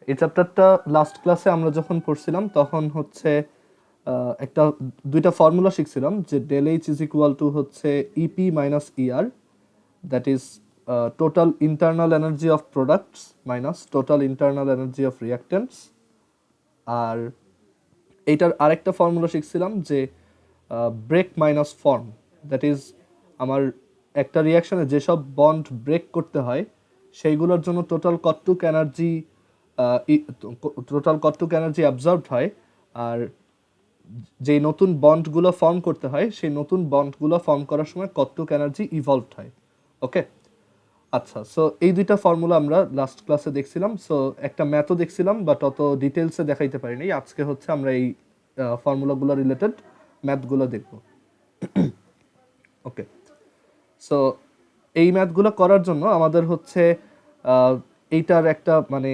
এই চ্যাপ্টারটা লাস্ট ক্লাসে আমরা যখন পড়ছিলাম তখন হচ্ছে একটা দুইটা ফর্মুলা শিখছিলাম যে del H is equal to হচ্ছে EP minus ER, that is total internal energy of products minus total internal energy of reactants. আর এইটার আরেকটা ফর্মুলা শিখছিলাম যে break minus form, that is আমার একটা রিয়াকশনে যেসব বন্ড ব্রেক করতে হয় সেইগুলোর জন্য টোটাল কতটুক এনার্জি অ্যাবজর্বড হয়, আর যেই নতুন বন্ডগুলো ফর্ম করতে হয় সেই নতুন বন্ডগুলো ফর্ম করার সময় কতটুক এনার্জি ইভলভড হয়। ওকে, আচ্ছা, সো এই দুইটা ফর্মুলা আমরা লাস্ট ক্লাসে দেখছিলাম। সো একটা ম্যাথও দেখছিলাম, বাট অত ডিটেলসে দেখাইতে পারিনি। আজকে হচ্ছে আমরা এই ফর্মুলাগুলো রিলেটেড ম্যাথগুলো দেখব। ওকে, সো এই ম্যাথগুলো করার জন্য আমাদের হচ্ছে এইটার একটা মানে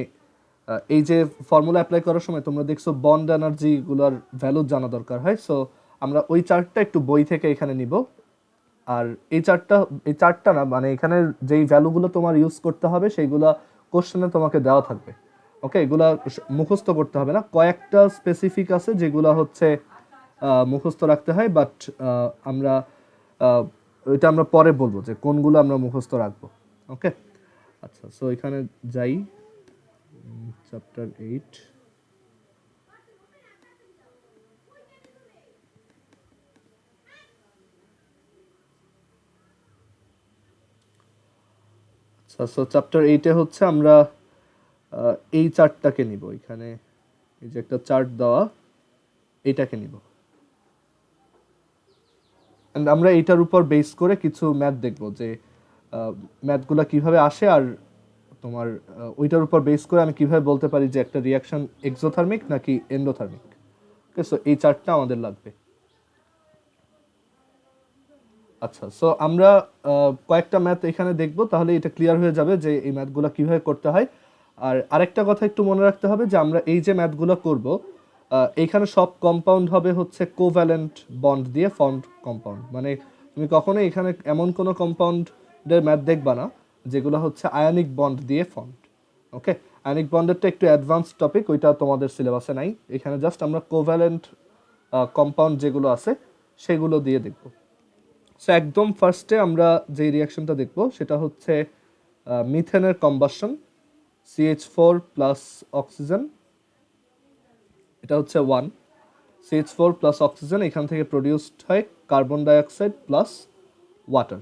এই যে ফর্মুলা অ্যাপ্লাই করার সময় তোমরা দেখছো বন্ড এনার্জিগুলোর ভ্যালু জানা দরকার হয়। সো আমরা ওই চার্টটা একটু বই থেকে এখানে নিব। আর এই চার্টটা না মানে এখানে যেই ভ্যালুগুলো তোমার ইউজ করতে হবে সেইগুলো কোশ্চেনে তোমাকে দেওয়া থাকবে। ওকে, এগুলা মুখস্থ করতে হবে না, কয়েকটা স্পেসিফিক আছে যেগুলো হচ্ছে মুখস্থ রাখতে হয়, বাট আমরা এটা আমরা পরে বলবো যে কোনগুলো আমরা মুখস্থ রাখবো। ওকে, আচ্ছা, সো এখানে যাই, চ্যাপ্টার 8। আচ্ছা, সো চ্যাপ্টার 8-এ হচ্ছে আমরা এই চার্টটাকে নিব। এখানে এই যে একটা চার্ট দেওয়া, এইটাকে নিব। অ্যান্ড আমরা এইটার উপর বেস করে কিছু ম্যাথ দেখব যে ম্যাথগুলো কিভাবে আসে, আর তোমার ওইটার উপর বেস করে আমি কিভাবে বলতে পারি যে একটা রিয়াকশন এক্সোথার্মিক নাকি এন্ডোথার্মিক। ওকে, সো এই চার্টটা আমাদের লাগবে। আচ্ছা, সো আমরা কয়েকটা ম্যাথ এখানে দেখব, তাহলে এটা ক্লিয়ার হয়ে যাবে যে এই ম্যাথগুলো কিভাবে করতে হয়। আর আরেকটা কথা একটু মনে রাখতে হবে যে আমরা এই যে ম্যাথগুলো করব এইখানে সব কম্পাউন্ড হবে হচ্ছে কোভ্যালেন্ট বন্ড দিয়ে ফর্মড কম্পাউন্ড। মানে তুমি কখনোই এখানে এমন কোনো কম্পাউন্ডের ম্যাথ দেখবা না যেগুলো হচ্ছে আয়নিক বন্ড দিয়ে ফর্মড। ওকে, আয়নিক বন্ডেরটা একটু অ্যাডভান্স টপিক, ওইটা তোমাদের সিলেবাসে নাই। এখানে জাস্ট আমরা কোভ্যালেন্ট কম্পাউন্ড যেগুলো আছে সেগুলো দিয়ে দেখব। সো একদম ফার্স্টে আমরা যে রিয়াকশনটা দেখব সেটা হচ্ছে মিথেনের কম্বাসন, CH4 প্লাস অক্সিজেন, এটা হচ্ছে 1। CH4 প্লাস অক্সিজেন, এখান থেকে প্রডিউসড হয় কার্বন ডাইঅক্সাইড প্লাস ওয়াটার।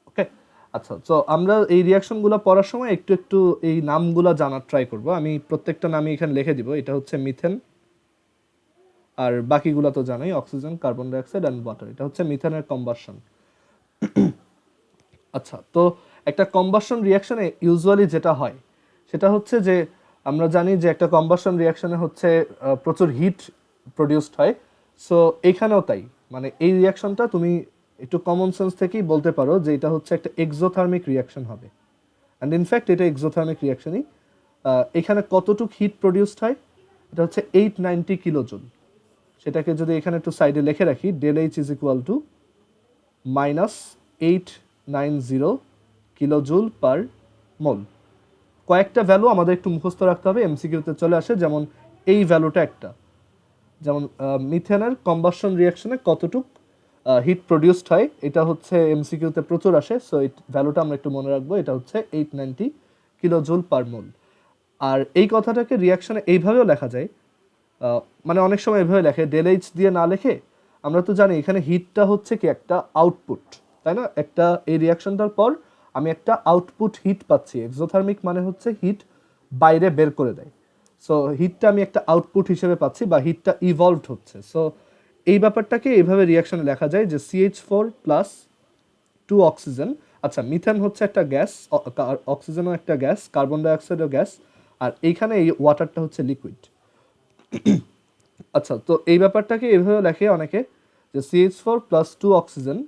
ওকে, আচ্ছা, তো আমরা এই রিয়াকশনগুলো পড়ার সময় একটু একটু এই নামগুলো জানার ট্রাই করব। আমি প্রত্যেকটা নামই এখানে লিখে দিব। এটা হচ্ছে মিথেন, আর বাকিগুলো তো জানাই, oxygen, carbon dioxide and water. এটা হচ্ছে মিথেনের কম্বাসন। আচ্ছা, তো একটা কম্বাসন রিয়াকশনে ইউজুয়ালি যেটা হয় সেটা হচ্ছে যে আমরা জানি যে একটা কম্বাসন রিয়াকশনে হচ্ছে প্রচুর হিট প্রডিউসড হয়। সো এখানেও তাই, মানে এই রিয়াকশনটা তুমি একটু কমন সেন্স থেকেই বলতে পারো যে এটা হচ্ছে একটা এক্সোথার্মিক রিয়াকশন হবে। অ্যান্ড ইনফ্যাক্ট এটা এক্সোথার্মিক রিয়াকশনই। এখানে কতটুক হিট প্রডিউসড হয়, এটা হচ্ছে 890 কিলোজুল। সেটাকে যদি এখানে একটু সাইডে লিখে রাখি, del H is equal to -890 kilojoule per mole. কয়েকটা ভ্যালু আমাদের একটু মুখস্থ রাখতে হবে, এমসিকিউতে চলে আসে। যেমন এই ভ্যালুটা একটা, যেমন মিথেনের কম্বাসন রিয়াকশনে কতটুক হিট প্রডিউসড হয়, এটা হচ্ছে এমসিকিউতে প্রচুর আসে। সো এই ভ্যালুটা আমরা একটু মনে রাখবো, এটা হচ্ছে 890 কিলোজুল পার মোল। আর এই কথাটাকে রিয়াকশনে এইভাবেও লেখা যায়, মানে অনেক সময় এভাবে লেখে, ডেল এইচ দিয়ে না লেখে। আমরা তো জানি এখানে হিটটা হচ্ছে কি একটা আউটপুট, তাই না? একটা এই রিয়াকশনটার পর আমি একটা আউটপুট হিট পাচ্ছি। এক্সোথার্মিক মানে হচ্ছে হিট বাইরে বের করে দেয়। সো হিটটা আমি একটা আউটপুট হিসেবে পাচ্ছি, বা হিটটা ইভলভড হচ্ছে। সো এই ব্যাপারটাকে এইভাবে রিয়াকশনে লেখা যায় যে CH4 প্লাস 2 অক্সিজেন। আচ্ছা, মিথেন হচ্ছে একটা গ্যাস, অক্সিজেনও একটা গ্যাস, কার্বন ডাইঅক্সাইডও গ্যাস, আর এইখানে এই ওয়াটারটা হচ্ছে লিকুইড। আচ্ছা, তো এই ব্যাপারটাকে এভাবে লেখে অনেকে যে CH4 plus 2 oxygen,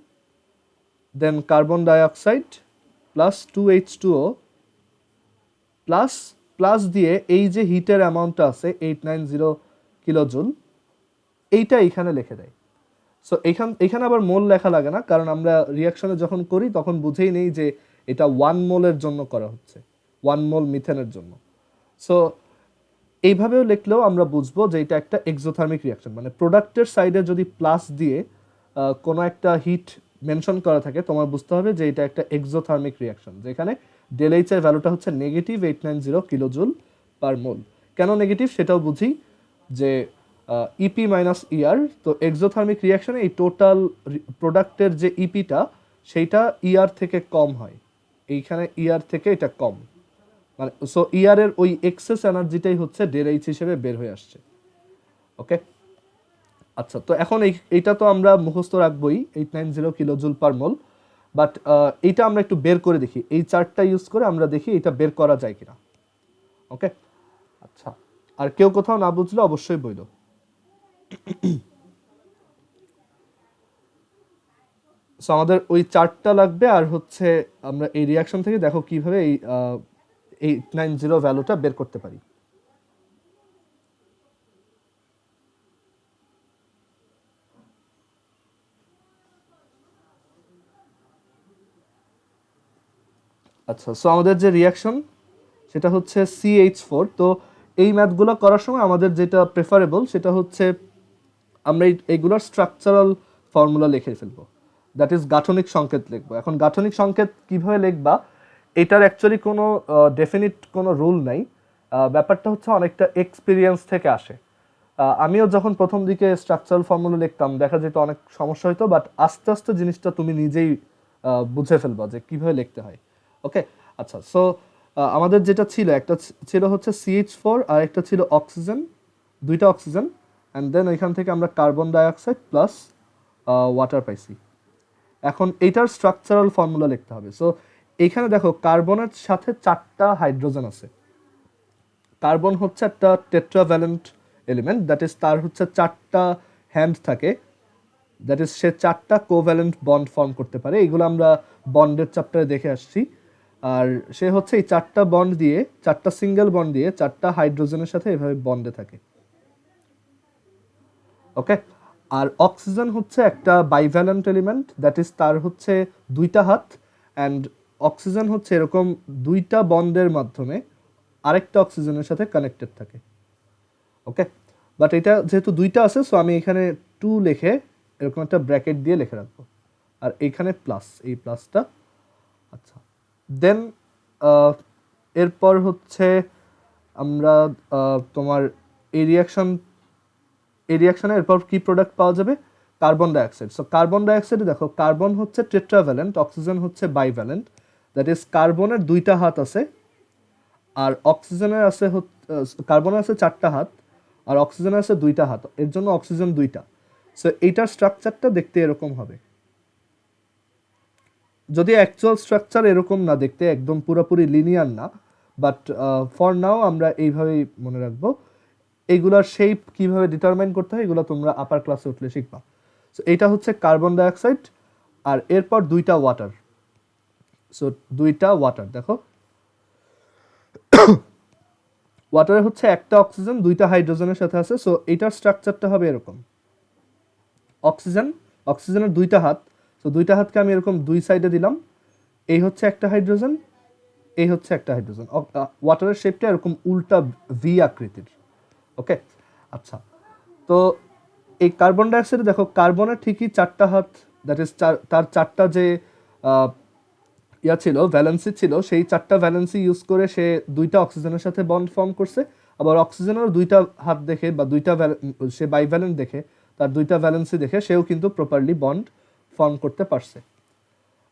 then carbon dioxide plus 2H2O plus plus দিয়ে এই যে হিটের অ্যামাউন্টটা আছে 890 কিলোজুল, এইটা এখানে লিখে দেয়। সো এখানে আবার মোল লেখা লাগে না, কারণ আমরা রিয়াকশনে যখন করি তখন বুঝেই নেই যে এটা 1 মোলের জন্য করা হচ্ছে, 1 মোল মিথেনের জন্য। সো এইভাবেও লিখলেও আমরা বুঝবো যে এটা একটা এক্সোথার্মিক রিয়াকশন, মানে প্রোডাক্টের সাইডে যদি প্লাস দিয়ে কোনো একটা হিট মেনশন করা থাকে, তোমার বুঝতে হবে যে এটা একটা এক্সোথার্মিক রিয়াকশন, যেখানে ডেল এইচ এর ভ্যালুটা হচ্ছে নেগেটিভ 890 কিলোজুল পার মোল। কেন নেগেটিভ সেটাও বুঝি, যে ইপি মাইনাস ইআর, তো এক্সোথার্মিক রিয়াকশনে এই টোটাল প্রোডাক্টের যে ইপিটা সেইটা ইআর থেকে কম হয়, এইখানে ইআর থেকে এটা কম, মানে সো ইআর এর ওই এক্সেস এনার্জিটাই হচ্ছে ডেল এইচ হিসেবে বের হয়ে আসছে। ওকে, আচ্ছা, তো এখন এইটা তো আমরা মুখস্থ রাখবোই 890 কিলোজুল পার মোল, বাট এইটা আমরা একটু বের করে দেখি, এই চার্টটা ইউজ করে আমরা দেখি এটা বের করা যায় কিনা। ওকে, আচ্ছা, আর কেউ কোথাও না বুঝলে অবশ্যই বইলো। সো আমাদের ওই চার্টটা লাগবে, আর হচ্ছে আমরা এই রিয়াকশন থেকে দেখো কিভাবে এই 890 ভ্যালুটা বের করতে পারি। আচ্ছা, সো আমাদের যে রিয়াকশন সেটা হচ্ছে CH4। তো এই ম্যাথগুলো করার সময় আমাদের যেটা প্রেফারেবল সেটা হচ্ছে আমরা এইগুলোর স্ট্রাকচারাল ফর্মুলা লিখে ফেলবো, দ্যাট ইজ গাঠনিক সংকেত লিখবো। এখন গাঠনিক সংকেত কিভাবে লিখবা, এটার অ্যাকচুয়ালি কোনো ডেফিনিট কোনো রুল নাই, ব্যাপারটা হচ্ছে অনেকটা এক্সপিরিয়েন্স থেকে আসে। আমিও যখন প্রথম দিকে স্ট্রাকচারাল ফর্মুলা লিখতাম দেখা যেত অনেক সমস্যা হতো, বাট আস্তে আস্তে জিনিসটা তুমি নিজেই বুঝে ফেলবা যে কিভাবে লিখতে হয়। ওকে, আচ্ছা, সো আমাদের যেটা ছিল, একটা ছিল হচ্ছে CH4 আর একটা ছিল অক্সিজেন, দুইটা অক্সিজেন, অ্যান্ড দেন ওইখান থেকে আমরা কার্বন ডাইঅক্সাইড প্লাস ওয়াটার পাইছি। এখন এইটার স্ট্রাকচারাল ফর্মুলা লিখতে হবে। সো এইখানে দেখো কার্বনের সাথে 4টা হাইড্রোজেন আছে। কার্বন হচ্ছে একটা টেট্রাভ্যালেন্ট এলিমেন্ট, দ্যাট ইজ তার হচ্ছে 4টা হ্যান্ড থাকে, দ্যাট ইজ সে 4টা কোভ্যালেন্ট বন্ড ফর্ম করতে পারে, এইগুলো আমরা বন্ডের চ্যাপ্টারে দেখে আসছি। আর সে হচ্ছে এই 4টা বন্ড দিয়ে, 4টা সিঙ্গেল বন্ড দিয়ে 4টা হাইড্রোজেনের সাথে এভাবে বন্ডে থাকে। ওকে, আর অক্সিজেন হচ্ছে একটা বাইভ্যালেন্ট এলিমেন্ট, দ্যাট ইজ তার হচ্ছে 2টা হাত, অ্যান্ড অক্সিজেন হচ্ছে এরকম 2টা বন্ডের মাধ্যমে আরেকটা অক্সিজেনের সাথে কানেক্টেড থাকে। ওকে, বাট এটা যেহেতু 2টা আছে, সো আমি এখানে 2 লিখে এরকম একটা ব্র্যাকেট দিয়ে লিখে রাখবো, আর এইখানে প্লাস, এই প্লাসটা। আচ্ছা, দেন এরপর হচ্ছে আমরা তোমার এই রিয়াকশনে এরপর কি প্রোডাক্ট পাওয়া যাবে, কার্বন ডাইঅক্সাইড। সো কার্বন ডাইঅক্সাইডে দেখো কার্বন হচ্ছে টেট্রাভ্যালেন্ট, অক্সিজেন হচ্ছে বাইভ্যালেন্ট, দ্যাট ইজ কার্বনের 2টা হাত আছে, আর অক্সিজেনের আছে কার্বনের আছে 4টা হাত, আর অক্সিজেনের আছে 2টা হাত, এর জন্য অক্সিজেন 2টা। সো এইটার স্ট্রাকচারটা দেখতে এরকম হবে, যদি অ্যাকচুয়াল স্ট্রাকচার এরকম না, দেখতে একদম পুরোপুরি লিনিয়ার না, বাট ফর নাও আমরা এইভাবেই মনে রাখবো। এইগুলার শেপ কিভাবে ডিটারমাইন করতে হয় এগুলো তোমরা আপার ক্লাসে উঠলে শিখবা। সো এইটা হচ্ছে কার্বন ডাইঅক্সাইড, আর এরপর 2টা ওয়াটার। সো 2টা ওয়াটার দেখো, ওয়াটারে হচ্ছে একটা অক্সিজেন 2টা হাইড্রোজেনের সাথে আছে। সো এইটার স্ট্রাকচারটা হবে এরকম, অক্সিজেনের 2টা হাত, সো 2টা হাতকে আমি এরকম 2 সাইডে দিলাম, এই হচ্ছে একটা হাইড্রোজেন, এই হচ্ছে একটা হাইড্রোজেন। ওয়াটারের শেপটা এরকম উল্টা ভি আকৃতির। ওকে, আচ্ছা, তো এই কার্বন ডাইঅক্সাইডে দেখো কার্বনের ঠিকই 4টা হাত, দ্যাট ইজ তার 4টা যে ইয়া ছিল, ভ্যালেন্সি ছিল, সেই 4টা ভ্যালেন্সি ইউজ করে সে 2টা অক্সিজেনের সাথে বন্ড ফর্ম করছে। আবার অক্সিজেনেরও 2টা হাত দেখে বা 2টা সে বাইভ্যালেন্ট দেখে, তার 2টা ভ্যালেন্সি দেখে সেও কিন্তু প্রপারলি বন্ড ফর্ম করতে পারছে।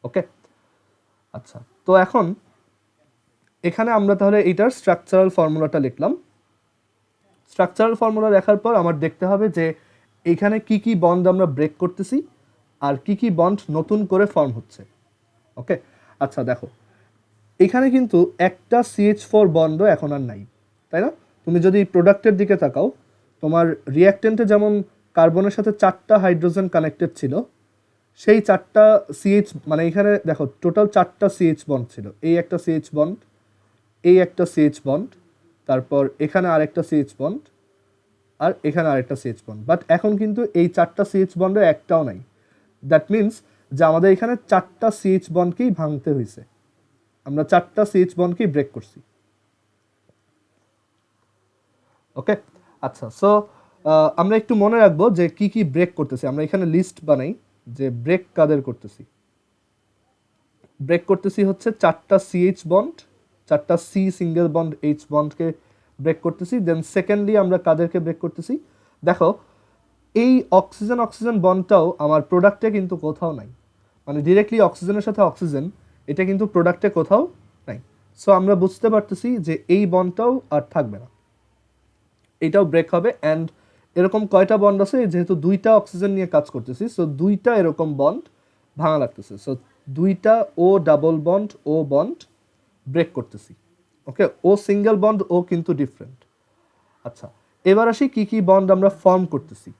ওকে, আচ্ছা, তো এখন এখানে আমরা তাহলে এইটার স্ট্রাকচারাল ফর্মুলাটা লিখলাম। স্ট্রাকচারাল ফর্মুলা লেখার পর আমার দেখতে হবে যে এখানে কি কি বন্ড আমরা ব্রেক করতেছি আর কি কি বন্ড নতুন করে ফর্ম হচ্ছে। ওকে, আচ্ছা, দেখো এখানে কিন্তু একটা CH4 বন্ড এখন আর নাই, তাই না? তুমি যদি প্রোডাক্টের দিকে তাকাও, তোমার রিঅ্যাকটেন্টে যেমন কার্বনের সাথে 4টা হাইড্রোজেন কানেক্টেড ছিল, সেই 4টা CH, মানে এখানে দেখো টোটাল 4টা CH বন্ড ছিল, এই একটা CH বন্ড, এই একটা CH বন্ড, তারপর এখানে আরেকটা CH বন্ড, আর এখানে আরেকটা CH বন্ড। বাট এখন কিন্তু এই 4টা CH বন্ডের একটাও নাই, দ্যাট মিনস যে আমাদের এখানে 4টা CH বন্ডকেই ভাঙতে হয়েছে। আমরা 4টা সিএইচ বন্ডকে ব্রেক করছি। ওকে, আচ্ছা, সো আমরা একটু মনে রাখবো যে কি কি ব্রেক করতেছি। আমরা এখানে লিস্ট বানাই যে ব্রেক কাদের করতেছি। ব্রেক করতেছি হচ্ছে 4টা সিএইচ বন্ড, 4টা সি সিঙ্গেল বন্ড এইচ বন্ডকে ব্রেক করতেছি। দেন সেকেন্ডলি আমরা কাদেরকে ব্রেক করতেছি, দেখো এই অক্সিজেন অক্সিজেন বন্ডটাও আমার প্রোডাক্টে কিন্তু কোথাও নাই, মানে ডিরেক্টলি অক্সিজেনের সাথে অক্সিজেন, এটা কিন্তু প্রোডাক্টে কোথাও নাই। সো আমরা বুঝতে পারতেছি যে এই বন্ডটাও আর থাকবে না, এটাও ব্রেক হবে। অ্যান্ড এরকম কয়টা বন্ড আছে, যেহেতু 2টা অক্সিজেন নিয়ে কাজ করতেছি, সো 2টা এরকম বন্ড ভাঙা লাগতেছে। সো 2টা ও ডাবল বন্ড ও বন্ড ব্রেক করতেছি। ওকে, ও সিঙ্গেল বন্ড ও কিন্তু ডিফারেন্ট। আচ্ছা, এবার আসি কি কি বন্ড আমরা ফর্ম করতেছি।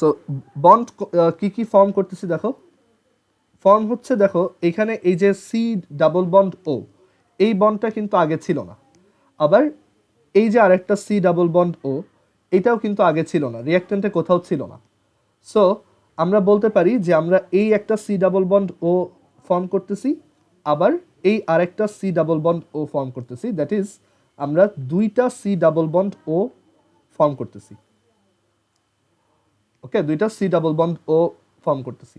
সো বন্ড কি কি ফর্ম করতেছি দেখো, ফর্ম হচ্ছে, দেখো এখানে এই যে সি ডাবল বন্ড ও, এই বন্ডটা কিন্তু আগে ছিল না। আবার এই যে আরেকটা সি ডাবল বন্ড ও, এটাও কিন্তু আগে ছিল না, রিঅ্যাক্ট্যান্টে কোথাও ছিল না। সো আমরা বলতে পারি যে আমরা এই একটা সি ডাবল বন্ড ও ফর্ম করতেছি, আবার এই আরেকটা সি ডাবল বন্ড ও ফর্ম করতেছি। দ্যাট ইজ আমরা 2টা সি ডাবল বন্ড ও ফর্ম করতেছি। ওকে, 2টা সি ডাবল বন্ড ও ফর্ম করতেছি।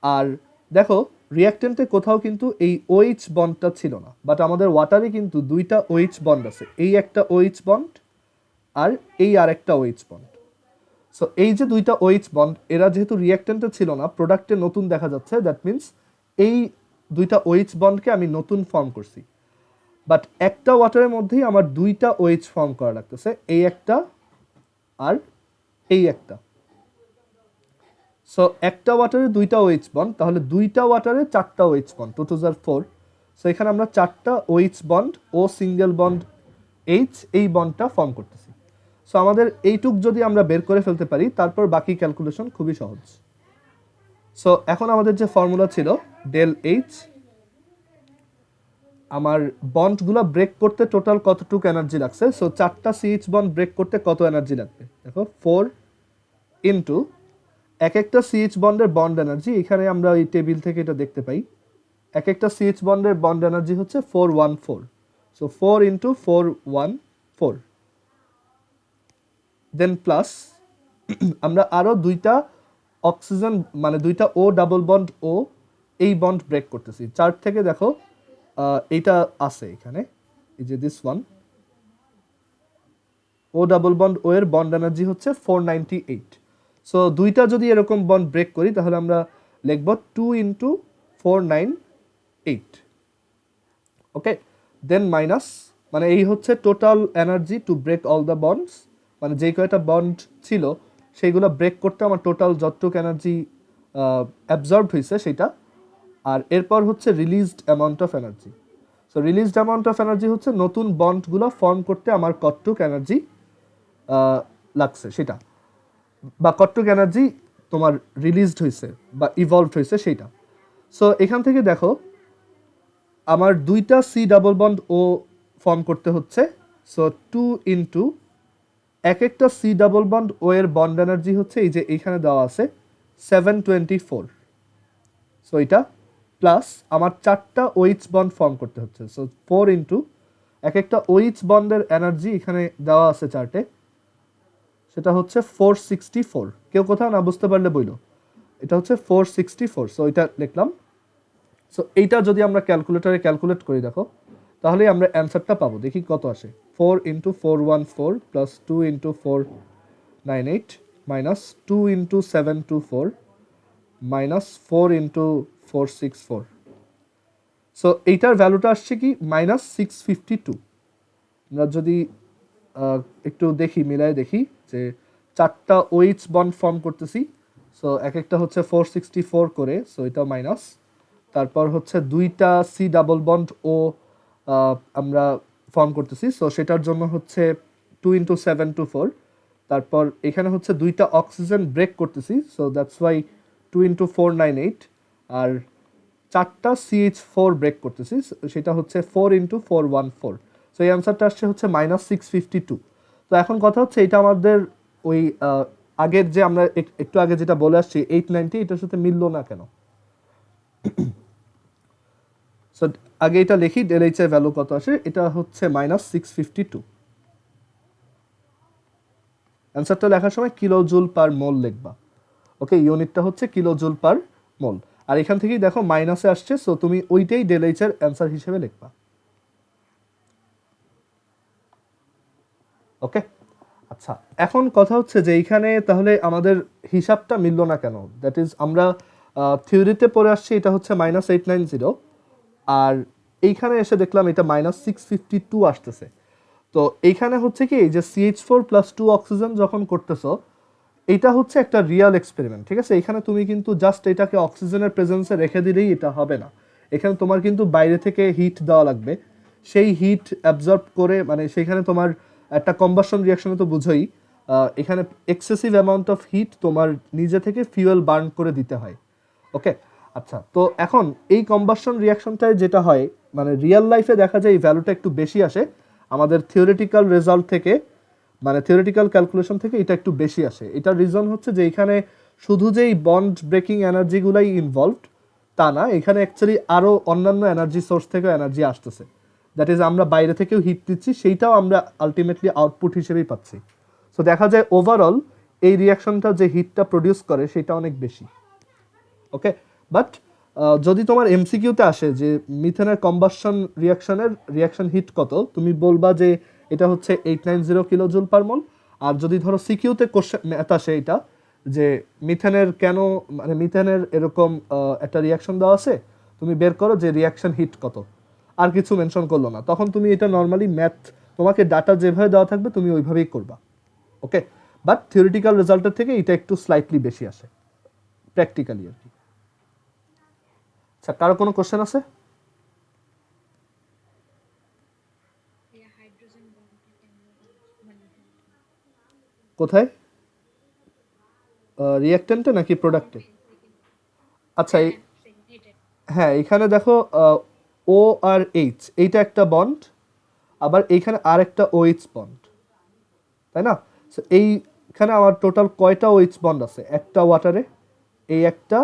আর দেখো রিঅ্যাক্ট্যান্টে কোথাও কিন্তু এই OH বন্ডটা ছিল না, বাট আমাদের ওয়াটারে কিন্তু 2টা OH বন্ড আছে, এই একটা OH বন্ড আর এই আরেকটা OH বন্ড। সো এই যে 2টা OH বন্ড, এরা যেহেতু রিঅ্যাক্ট্যান্টে ছিল না, প্রোডাক্টে নতুন দেখা যাচ্ছে, দ্যাট মিনস এই 2টা OH বন্ডকে আমি নতুন ফর্ম করছি। বাট একটা ওয়াটারের মধ্যেই আমার 2টা OH ফর্ম করা লাগতেছে, এই একটা আর এই একটা। সো একটা ওয়াটারে 2টা OH বন্ড, তাহলে 2টা ওয়াটারে 4টা OH বন্ড, 2 টু 4। সো এখানে আমরা 4টা OH বন্ড ও সিঙ্গেল বন্ড এইচ, এই বন্ডটা ফর্ম করতেছি। সো আমাদের এইটুক যদি আমরা বের করে ফেলতে পারি, তারপর বাকি ক্যালকুলেশন খুবই সহজ। সো এখন আমাদের যে ফর্মুলা ছিল ডেল এইচ, আমার বন্ডগুলো ব্রেক করতে টোটাল কতটুকু এনার্জি লাগছে। সো 4টা সিএইচ বন্ড ব্রেক করতে কত এনার্জি লাগবে, দেখো 4 ইন্টু এক একটা সিএইচ বন্ডের বন্ড এনার্জি, এখানে আমরা এই টেবিল থেকে এটা দেখতে পাই, এক একটা সিএইচ বন্ডের বন্ড এনার্জি হচ্ছে 414। সো 4 ইন্টু 414, দেন প্লাস আমরা আরও 2টা অক্সিজেন, মানে 2টা ও ডাবল বন্ড ও, এই বন্ড ব্রেক করতেছি। চার্ট থেকে দেখো এইটা আছে এখানে, এই যে this one, O double bond O এর বন্ড এনার্জি হচ্ছে 498। সো 2টা যদি এরকম বন্ড ব্রেক করি, তাহলে আমরা লিখব 2 ইন্টু 498। ওকে, দেন মাইনাস, মানে এই হচ্ছে total energy to break all the bonds, মানে যেই কয়টা বন্ড ছিল সেইগুলো ব্রেক করতে আমার টোটাল যতটুক এনার্জি অ্যাবজর্বড হয়েছে সেটা। আর এরপর হচ্ছে released amount of energy. So released amount of energy হচ্ছে নতুন বন্ডগুলো ফর্ম করতে আমার কতটুক এনার্জি লাগছে সেটা, বা কতটুক এনার্জি তোমার রিলিজড হয়েছে বা ইভলভড হয়েছে সেইটা। সো এখান থেকে দেখো আমার 2টা সি ডাবল বন্ড ও ফর্ম করতে হচ্ছে। সো 2 ইন্টু এক একটা সি ডাবল বন্ড ও এর বন্ড এনার্জি হচ্ছে এই যে এইখানে দেওয়া আছে 724। সো এটা প্লাস আমার 4টা OH বন্ড ফর্ম করতে হচ্ছে। সো 4 ইন্টু এক একটা OH বন্ডের এনার্জি এখানে দেওয়া আছে চার্টে, সেটা হচ্ছে 464। কেউ কোথাও না বুঝতে পারলে বইলো, এটা হচ্ছে 464। সো এটা লিখলাম। সো এইটা যদি আমরা ক্যালকুলেটরে ক্যালকুলেট করি দেখো, তাহলে আমরা অ্যান্সারটা পাবো। দেখি কত আসে, 4 into 414 plus 2 into 498 minus 2 into 724 minus 4 into 464। So এইটার ভ্যালুটা আসছে কি মাইনাস 652। আমরা যদি একটু দেখি, মিলাই দেখি যে 4টা OH বন্ড ফর্ম করতেছি, সো এক একটা হচ্ছে 464 করে, সো এটা মাইনাস। তারপর হচ্ছে 2টা সি ডাবল বন্ড ও আমরা ফর্ম করতেছি, সো সেটার জন্য হচ্ছে 2 ইন্টু 724। তারপর এখানে হচ্ছে 2টা অক্সিজেন ব্রেক করতেছি, সো দ্যাটস ওয়াই 2 ইন্টু 498। আর 4টা CH4 ব্রেক করতেছি, সেটা হচ্ছে 4 ইন্টু 414। সো এই অ্যান্সারটা আসছে হচ্ছে মাইনাস 652। তো এখন কথা হচ্ছে এটা আমাদের ওই আগের যে আমরা একটু আগে যেটা বলে আসছি 890, এটার সাথে মিললো না কেন? সো আগে এটা লিখি, ডেল এইচ এর ভ্যালু কত আসে, এটা হচ্ছে -652। অ্যান্সারটা লেখার সময় কিলো জুল পার মোল লিখবা। ওকে, ইউনিটটা হচ্ছে কিলো জুল পার মোল। আর এখান থেকেই দেখো মাইনাসে আসছে, সো তুমি ওইটাই ডেল এইচ এর অ্যান্সার হিসেবে লিখবা। ওকে, আচ্ছা এখন কথা হচ্ছে যে এইখানে তাহলে আমাদের হিসাবটা মিলল না কেন? দ্যাট ইজ আমরা থিওরিতে পড়ে আসছি এটা হচ্ছে -890, আর এইখানে এসে দেখলাম এটা -652 আসতেছে। তো এইখানে হচ্ছে কি, এই যে CH4+2 অক্সিজেন যখন করতেছো, এটা হচ্ছে একটা রিয়েল এক্সপেরিমেন্ট, ঠিক আছে? এখানে তুমি কিন্তু জাস্ট এটাকে অক্সিজেনের প্রেজেন্সে রেখে দিলেই এটা হবে না। এখানে তোমার কিন্তু বাইরে থেকে হিট দেওয়া লাগবে, সেই হিট অ্যাবজর্ব করে, মানে সেখানে তোমার একটা কম্বাসন রিয়াকশনে তো বুঝোই, এখানে এক্সেসিভ অ্যামাউন্ট অফ হিট তোমার নিজে থেকে ফিউয়েল বার্ন করে দিতে হয়। ওকে, আচ্ছা তো এখন এই কম্বাসন রিয়াকশনটায় যেটা হয়, মানে রিয়েল লাইফে দেখা যায় এই ভ্যালুটা একটু বেশি আসে আমাদের থিওরিটিক্যাল রেজাল্ট থেকে, মানে থিওরিটিক্যাল ক্যালকুলেশন থেকে এটা একটু বেশি আসে। এটার রিজন হচ্ছে যে এখানে শুধু যে এই বন্ড ব্রেকিং এনার্জিগুলাই ইনভলভড তা না, এখানে অ্যাকচুয়ালি আরও অন্যান্য এনার্জি সোর্স থেকেও এনার্জি আসতেছে। দ্যাট ইজ আমরা বাইরে থেকেও হিট দিচ্ছি, সেইটাও আমরা আলটিমেটলি আউটপুট হিসেবেই পাচ্ছি। সো দেখা যায় ওভারঅল এই রিয়াকশনটা যে হিটটা প্রডিউস করে সেটা অনেক বেশি। ওকে, বাট যদি তোমার এমসিকিউতে আসে যে মিথেনের কম্বাসন রিয়াকশন হিট কত, তুমি বলবা যে এটা হচ্ছে 890 কিলো জুল পার মোল। আর যদি ধরো সিকিউতে কোশ্চেন ম্যাথ আসে এটা যে মিথেনের কেন, মানে মিথেনের এরকম একটা রিয়াকশন দেওয়া আছে, তুমি বের করো যে রিয়াকশন হিট কত, আর কিছু মেনশন করলো না, তখন তুমি এটা নর্মালি ম্যাথ, তোমাকে ডাটা যেভাবে দেওয়া থাকবে তুমি ওইভাবেই করবা। ওকে, বাট থিওরিটিক্যাল রেজাল্টের থেকে এটা একটু স্লাইটলি বেশি আসে প্র্যাকটিক্যালি আর কি। আচ্ছা, কারো কোনো কোশ্চেন আছে? কোথায়, রিঅ্যাক্ট্যান্টে নাকি প্রোডাক্টে? আচ্ছা হ্যাঁ, এখানে দেখো ও আর এইচ, এইটা একটা বন্ড, আবার এইখানে আর একটা ওএইচ বন্ড, তাই না? সো এইখানে আমার টোটাল কয়টা ওএইচ বন্ড আছে? একটা ওয়াটারে, এই একটা,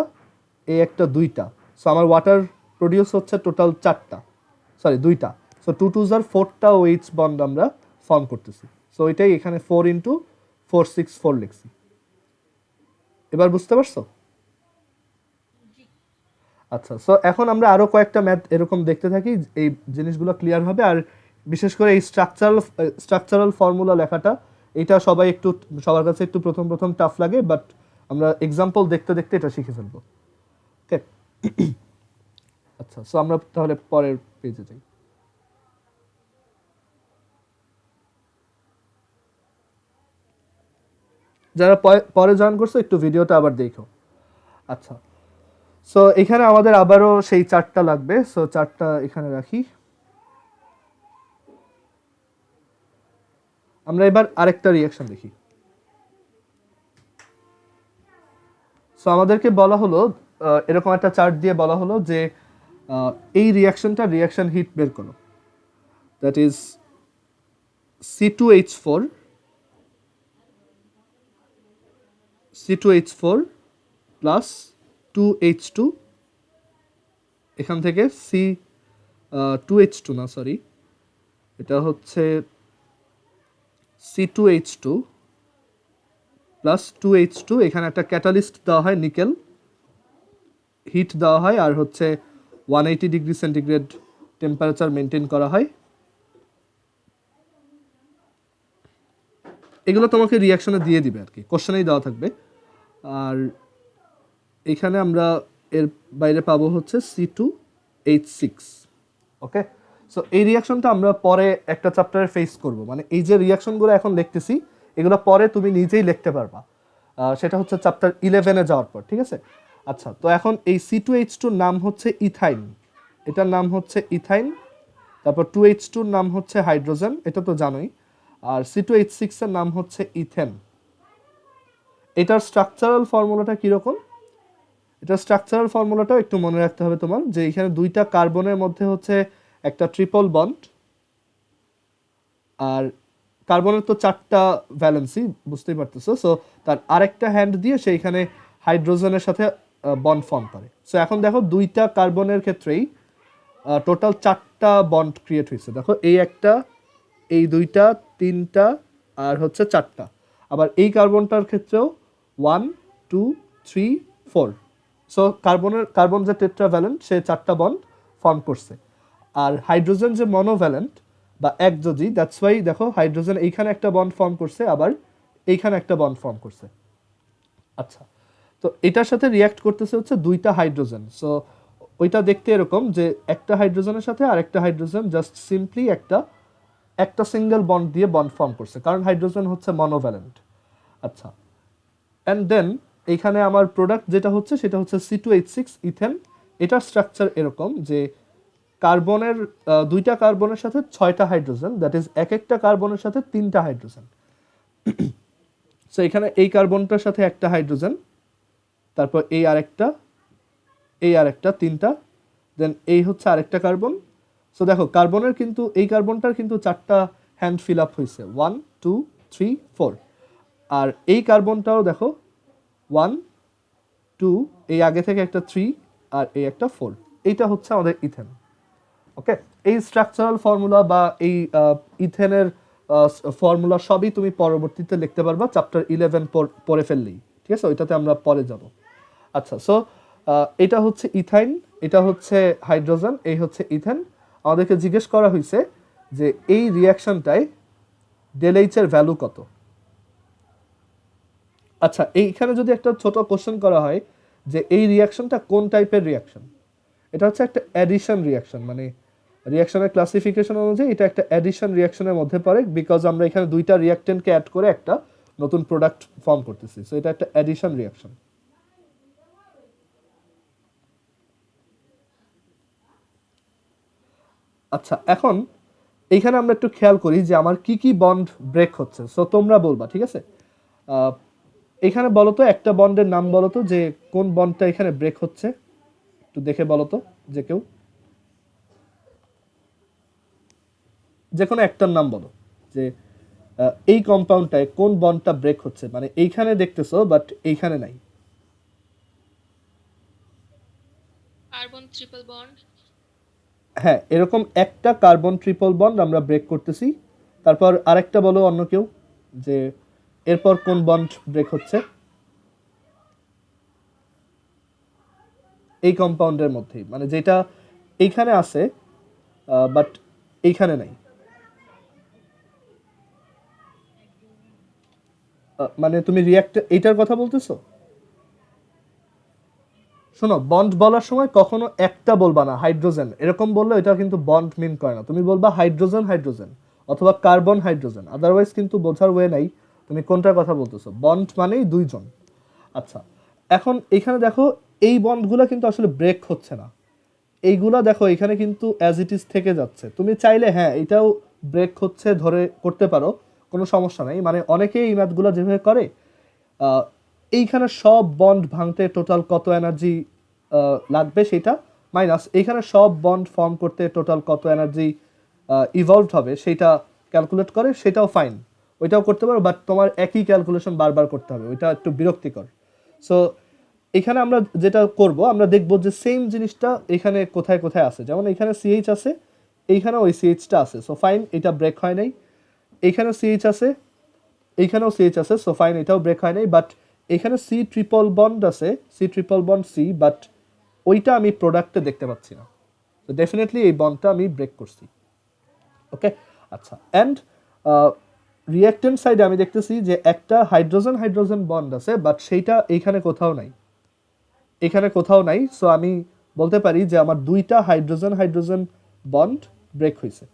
এই একটা, দুইটা। সো আমার ওয়াটার প্রডিউস হচ্ছে টোটাল চারটা, সরি দুইটা। সো 2 2 আর 4টা ওএইচ বন্ড আমরা ফর্ম করতেছি। সো এটাই এখানে 4 × 4 6 4 লিখছি। এবার বুঝতে পারছো? আচ্ছা, সো এখন আমরা আরো কয়েকটা ম্যাথ এরকম দেখতে থাকি, এই জিনিসগুলো ক্লিয়ার হবে। আর বিশেষ করে এই স্ট্রাকচারাল ফর্মুলা লেখাটা, এটা সবার কাছে একটু প্রথম প্রথম টাফ লাগে, বাট আমরা এক্সাম্পল দেখতে দেখতে এটা শিখে ফেলবো। ওকে, আচ্ছা সো আমরা তাহলে পরের পেজে যাই। যারা পরে জয়েন করছো একটু ভিডিওটা আবার দেখো। আচ্ছা, সো এখানে আমাদের আবারও সেই চারটা লাগবে, সো চারটা এখানে রাখি। আমরা এবার আরেকটা রিয়াকশন দেখি। সো আমাদেরকে বলা হলো, এরকম একটা চার্ট দিয়ে বলা হলো যে এই রিয়াকশন হিট বের করো। That is C2H4 plus 2H2, এখান থেকে C2H2 না সরি, এটা হচ্ছে C2H2 প্লাস 2H2, এখানে একটা ক্যাটালিস্ট দেওয়া হয়, নিকেল হিট দেওয়া হয়, আর হচ্ছে 180 ডিগ্রি সেন্টিগ্রেড টেম্পারেচার মেনটেন করা হয়। এগুলো তোমাকে রিয়াকশনে দিয়ে দিবে আর কি, কোশ্চেনেই দেওয়া থাকবে। আর এখানে আমরা এর বাইরে পাবো হচ্ছে C2H6। ওকে, সো এই রিয়াকশনটা আমরা পরে একটা চ্যাপ্টারে ফেস করব, মানে এই যে রিয়াকশনগুলো এখন লিখতেছি এগুলো পরে তুমি নিজেই লিখতে পারবা, সেটা হচ্ছে চ্যাপ্টার 11-এ যাওয়ার পর, ঠিক আছে? আচ্ছা, তো এখন এই C2H2 নাম হচ্ছে ইথাইন, এটার নাম হচ্ছে ইথাইন। তারপর 2H2 নাম হচ্ছে হাইড্রোজেন, এটা তো জানোই। আর C2H6 এর নাম হচ্ছে ইথেন। এটার স্ট্রাকচারাল ফর্মুলাটা কীরকম? এটার স্ট্রাকচারাল ফর্মুলাটাও একটু মনে রাখতে হবে তোমার, যে এখানে দুইটা কার্বনের মধ্যে হচ্ছে একটা ট্রিপল বন্ড, আর কার্বনের তো চারটা ভ্যালেন্সি বুঝতেই পারতেছো। সো তার আরেকটা হ্যান্ড দিয়ে সেইখানে হাইড্রোজেনের সাথে বন্ড ফর্ম করে। সো এখন দেখো দুইটা কার্বনের ক্ষেত্রেই টোটাল 4টা বন্ড ক্রিয়েট হয়েছে। দেখো এই একটা, এই দুইটা, তিনটা আর হচ্ছে 4টা। আবার এই কার্বনটার ক্ষেত্রেও 1 2 3 4। সো কার্বন যে টেট্রাভ্যালেন্ট সে 4টা বন্ড ফর্ম করছে। আর হাইড্রোজেন যে মনোভ্যালেন্ট বা একযোজী, দ্যাটস ওয়াই দেখো হাইড্রোজেন এইখানে একটা বন্ড ফর্ম করছে, আবার এইখানে একটা বন্ড ফর্ম করছে। আচ্ছা, তো এটার সাথে রিয়াক্ট করতেছে হচ্ছে দুইটা হাইড্রোজেন। সো ওইটা দেখতে এরকম যে একটা হাইড্রোজেনের সাথে আরেকটা হাইড্রোজেন জাস্ট সিম্পলি একটা সিঙ্গেল বন্ড দিয়ে বন্ড ফর্ম করছে, কারণ হাইড্রোজেন হচ্ছে মনোভ্যালেন্ট। আচ্ছা, অ্যান্ড দেন এইখানে আমার প্রোডাক্ট যেটা হচ্ছে সেটা হচ্ছে C2H6 ইথেন। এটার স্ট্রাকচার এরকম যে কার্বনের দুইটা কার্বনের সাথে 6টা হাইড্রোজেন, দ্যাট ইজ এক একটা কার্বনের সাথে 3টা হাইড্রোজেন। সো এখানে এই কার্বনটার সাথে একটা হাইড্রোজেন, তারপর এই আরেকটা, এই আরেকটা, 3টা, দেন এই হচ্ছে আরেকটা কার্বন। সো দেখো কার্বনের কিন্তু এই কার্বনটার কিন্তু 4টা হ্যান্ড ফিল আপ হয়েছে, 1 2 3 4। আর এই কার্বনটাও দেখো 1 2, এই আগে থেকে একটা 3 আর এই একটা 4। এইটা হচ্ছে আমাদের ইথেন। ওকে, এই স্ট্রাকচারাল ফর্মুলা বা এই ইথেনের ফর্মুলা সবই তুমি পরবর্তীতে লিখতে পারবা চ্যাপ্টার 11 পড়ে ফেললেই, ঠিক আছে? ওইটাতে আমরা পরে যাব। আচ্ছা, সো এটা হচ্ছে ইথাইন, এটা হচ্ছে হাইড্রোজেন, এই হচ্ছে ইথেন। আমাদেরকে জিজ্ঞেস করা হয়েছে যে এই রিয়াকশনটায় ΔH এর ভ্যালু কত। আচ্ছা, এইখানে যদি একটা ছোট কোশ্চেন করা হয় যে এই রিয়াকশনটা কোন টাইপের রিয়াকশন, এটা হচ্ছে একটা অ্যাডিশন রিয়াকশন, মানে রিয়াকশনের ক্লাসিফিকেশন অনুযায়ী এটা একটা অ্যাডিশন রিয়াকশনের মধ্যে পড়ে, বিকজ আমরা এখানে দুইটা রিয়াক্টেন্টকে অ্যাড করে একটা নতুন প্রোডাক্ট ফর্ম করতেছি। সো এটা একটা অ্যাডিশন রিয়াকশন। আচ্ছা, এখন এইখানে আমরা একটু খেয়াল করি যে আমার কি কি বন্ড ব্রেক হচ্ছে। সো তোমরা বলবা, ঠিক আছে? এখানে বলো তো একটা বন্ডের নাম বলো তো যে কোন বন্ডটা এখানে ব্রেক হচ্ছে, একটু দেখে বলো তো যে কেউ, যে কোনো একটার নাম বলো যে এই কম্পাউন্ডটায় কোন বন্ডটা ব্রেক হচ্ছে, মানে এইখানে দেখতেছো বাট এইখানে নাই। Carbon triple bond. হ্যাঁ, এরকম একটা কার্বন ট্রিপল বন্ড আমরা ব্রেক করতেছি। তারপর আরেকটা বলো অন্য কেউ যে এরপর কোন বন্ড ব্রেক হচ্ছে এই কম্পাউন্ডের মধ্যেই, মানে যেটা এইখানে আছে বাট এইখানে নাই। মানে তুমি রিয়াক্ট এইটার কথা বলতেছো? শোনো, বন্ড বলার সময় কখনো একটা বলবা না হাইড্রোজেন, এরকম বললে এটা কিন্তু বন্ড মিন করে না। তুমি বলবা হাইড্রোজেন হাইড্রোজেন অথবা কার্বন হাইড্রোজেন, আদারওয়াইজ কিন্তু বোঝার ওয়ে নাই তুমি কোনটার কথা বলতেছো। বন্ড মানেই দুইজন। আচ্ছা, এখন এখানে দেখো এই বন্ডগুলো কিন্তু আসলে ব্রেক হচ্ছে না, এইগুলা দেখো এখানে কিন্তু অ্যাজ ইট ইজ থেকে যাচ্ছে। তুমি চাইলে হ্যাঁ এটাও ব্রেক হচ্ছে ধরে করতে পারো, কোনো সমস্যা নাই। মানে অনেকেই এই ম্যাথগুলো যেভাবে করে এইখানে সব বন্ড ভাঙতে টোটাল কত এনার্জি লাগবে সেটা মাইনাস এইখানে সব বন্ড ফর্ম করতে টোটাল কত এনার্জি ইভলভড হবে সেটা ক্যালকুলেট করে, সেটাও ফাইন, ওইটাও করতে পারো। বাট তোমার একই ক্যালকুলেশন বারবার করতে হবে, ওইটা একটু বিরক্তিকর। সো এখানে আমরা যেটা করব, আমরা দেখব যে সেম জিনিসটা এখানে কোথায় কোথায় আছে। যেমন এখানে সিএইচ আছে, এইখানেও ওই সিএইচটা আছে, সো ফাইন, এটা ব্রেক হয় নাই। এইখানেও সিএইচ আছে, এইখানেও সিএইচ আছে, সো ফাইন, এটাও ব্রেক হয় নাই। বাট এখানে সি ট্রিপল বন্ড আছে, C triple bond C, but ওইটা আমি প্রোডাক্টে দেখতে পাচ্ছি না। তো ডেফিনেটলি এই বন্ডটা আমি ব্রেক করছি। ওকে, আচ্ছা, অ্যান্ড রিঅ্যাক্টেন্ট সাইডে আমি দেখতেছি যে একটা হাইড্রোজেন হাইড্রোজেন বন্ড আছে, বাট সেইটা এইখানে কোথাও নাই, এখানে কোথাও নাই। সো আমি বলতে পারি যে আমার দুইটা হাইড্রোজেন হাইড্রোজেন বন্ড ব্রেক হয়েছে।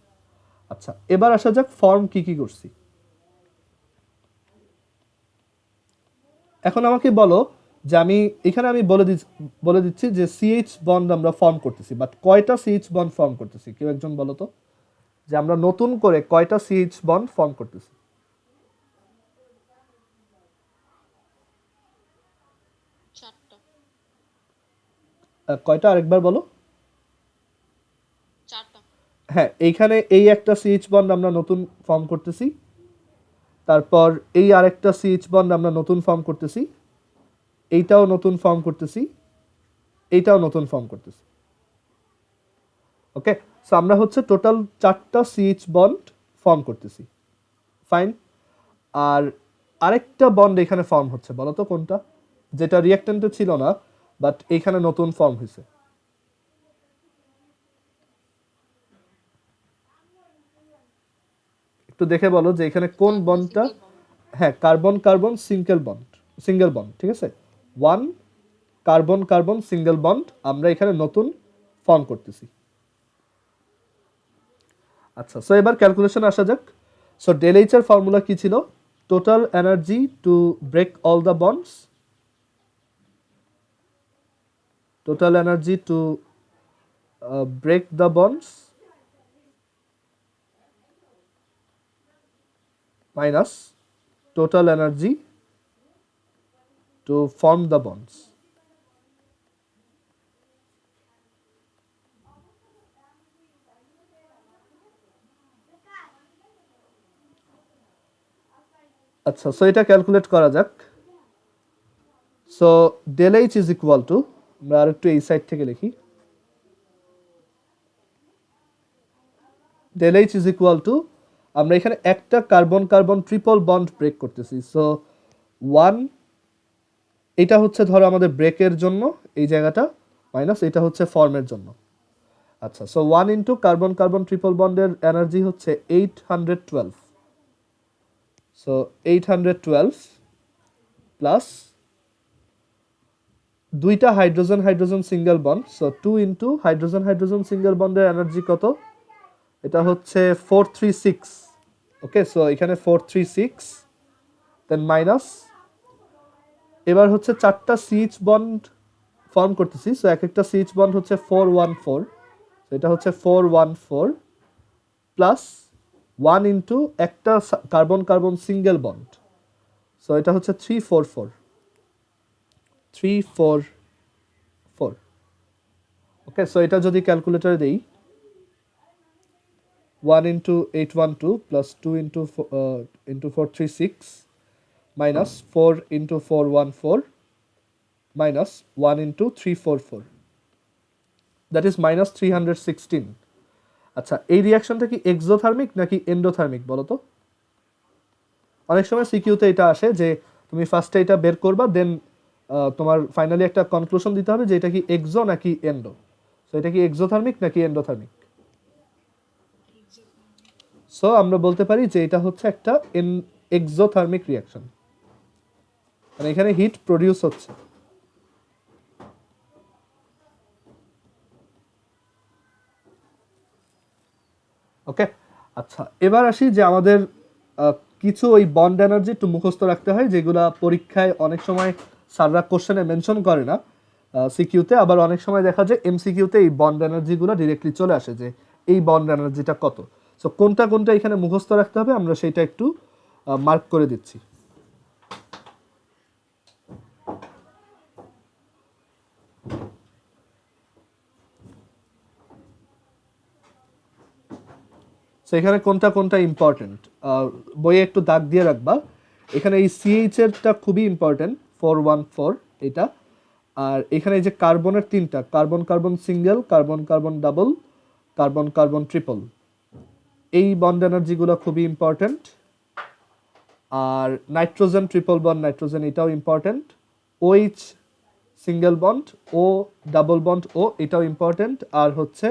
আচ্ছা, এবার আসা যাক ফর্ম কি কি করছি। এখন আমাকে বলো যে আমি এখানে আমি বলে দিচ্ছি যে সিএইচ বন্ড আমরা ফর্ম করতেছি, বাট কয়টা সিএইচ বন্ড ফর্ম করতেছি কেউ একজন বলো তো, যে আমরা নতুন করে কয়টা সিএইচ বন্ড ফর্ম করতেছি। চারটা। কয়টা আরেকবার বলো। চারটা। হ্যাঁ, এইখানে এই একটা সিএইচ বন্ড আমরা নতুন ফর্ম করতেছি, তারপর এই আরেকটা সিএইচ বন্ড আমরা নতুন ফর্ম করতেছি, এইটাও নতুন ফর্ম করতেছি, এইটাও নতুন ফর্ম করতেছি। ওকে, সো আমরা হচ্ছে টোটাল 4টা সিএইচ বন্ড ফর্ম করতেছি। ফাইন। আর আরেকটা বন্ড এখানে ফর্ম হচ্ছে, বলো তো কোনটা, যেটা রিঅ্যাক্ট্যান্টে ছিল না বাট এখানে নতুন ফর্ম হয়েছে। একটু দেখে বলো যে এখানে কোন বন্ডটা। single bond. হ্যাঁ, কার্বন কার্বন সিঙ্গেল বন্ড, ঠিক আছে, one carbon carbon single bond আমরা এখানে নতুন ফর্ম করতেছি। আচ্ছা, সো এবার ক্যালকুলেশন আসা যাক। সো ডেল এইচ এর ফর্মুলা কি ছিল? Total energy to break all the bonds, total energy to break the bonds minus total energy to form the bonds. আচ্ছা, সো এটা ক্যালকুলেট করা যাক। So del H is equal to, আমরা আর একটু এই সাইড থেকে লিখি, del H is equal to, আমরা এখানে একটা carbon carbon triple bond break করতেছি। সো ওয়ান, এটা হচ্ছে ধরো আমাদের ব্রেকের জন্য এই জায়গাটা, মাইনাস এটা হচ্ছে ফর্মের জন্য। আচ্ছা, so one into carbon carbon triple বন্ডের এনার্জি হচ্ছে 812। সো 812 প্লাস দুইটা hydrogen hydrogen single bond, so 2 into hydrogen hydrogen single বন্ডের এনার্জি কত? এটা হচ্ছে 436। ওকে, সো এখানে 436, দেন মাইনাস, এবার হচ্ছে 4টা সিএইচ বন্ড ফর্ম করতেছি। সো এক একটা সিএইচ বন্ড হচ্ছে 414, তো এটা হচ্ছে 414 প্লাস 1 ইন্টু একটা carbon carbon single bond, so এটা হচ্ছে 344। ওকে, সো এটা যদি ক্যালকুলেটরে দেই, 1 into 812 plus 2 into 436 minus 4 into 414 minus 1 into 344, that is minus 316। আচ্ছা, এই রিয়াকশনটা কি এক্সোথার্মিক নাকি এন্ডোথার্মিক বলো তো? অনেক সময় সিকিউতে এটা আসে যে তুমি ফার্স্টে এটা বের করবা, দেন তোমার ফাইনালি একটা কনক্লুশন দিতে হবে যে এটা কি এক্সো নাকি এন্ডো। সো এটা কি এক্সোথার্মিক নাকি এন্ডোথার্মিক? সো আমরা বলতে পারি যে এটা হচ্ছে একটা এক্সোথার্মিক রিয়াকশন, মানে এখানে হিট প্রডিউস হচ্ছে। ওকে, আচ্ছা, এবার আসি যে আমাদের কিছু ওই বন্ড এনার্জি একটু মুখস্থ রাখতে হয়, যেগুলো পরীক্ষায় অনেক সময় স্যাররা কোশ্চেনে মেনশন করে না সিকিউতে, আবার অনেক সময় দেখা যায় এমসিকিউতে এই বন্ড এনার্জিগুলো ডিরেক্টলি চলে আসে যে এই বন্ড এনার্জিটা কত। সো কোনটা কোনটা এখানে মুখস্থ রাখতে হবে আমরা সেটা একটু মার্ক করে দিচ্ছি। সো এখানে কোনটা কোনটা ইম্পর্টেন্ট বইয়ে একটু দাগ দিয়ে রাখবা। এখানে এই সিএইচ এরটা খুবই ইম্পর্টেন্ট, 414 এটা। আর এখানে এই যে কার্বনের তিনটা, carbon carbon single, carbon carbon double, carbon carbon triple, এই বন্ড এনার্জিগুলো খুবই ইম্পর্টেন্ট। আর নাইট্রোজেন ট্রিপল বন্ড নাইট্রোজেন, এটাও ইম্পর্টেন্ট। ওইচ সিঙ্গেল বন্ড, ও ডাবল বন্ড, ও এটাও ইম্পর্টেন্ট। আর হচ্ছে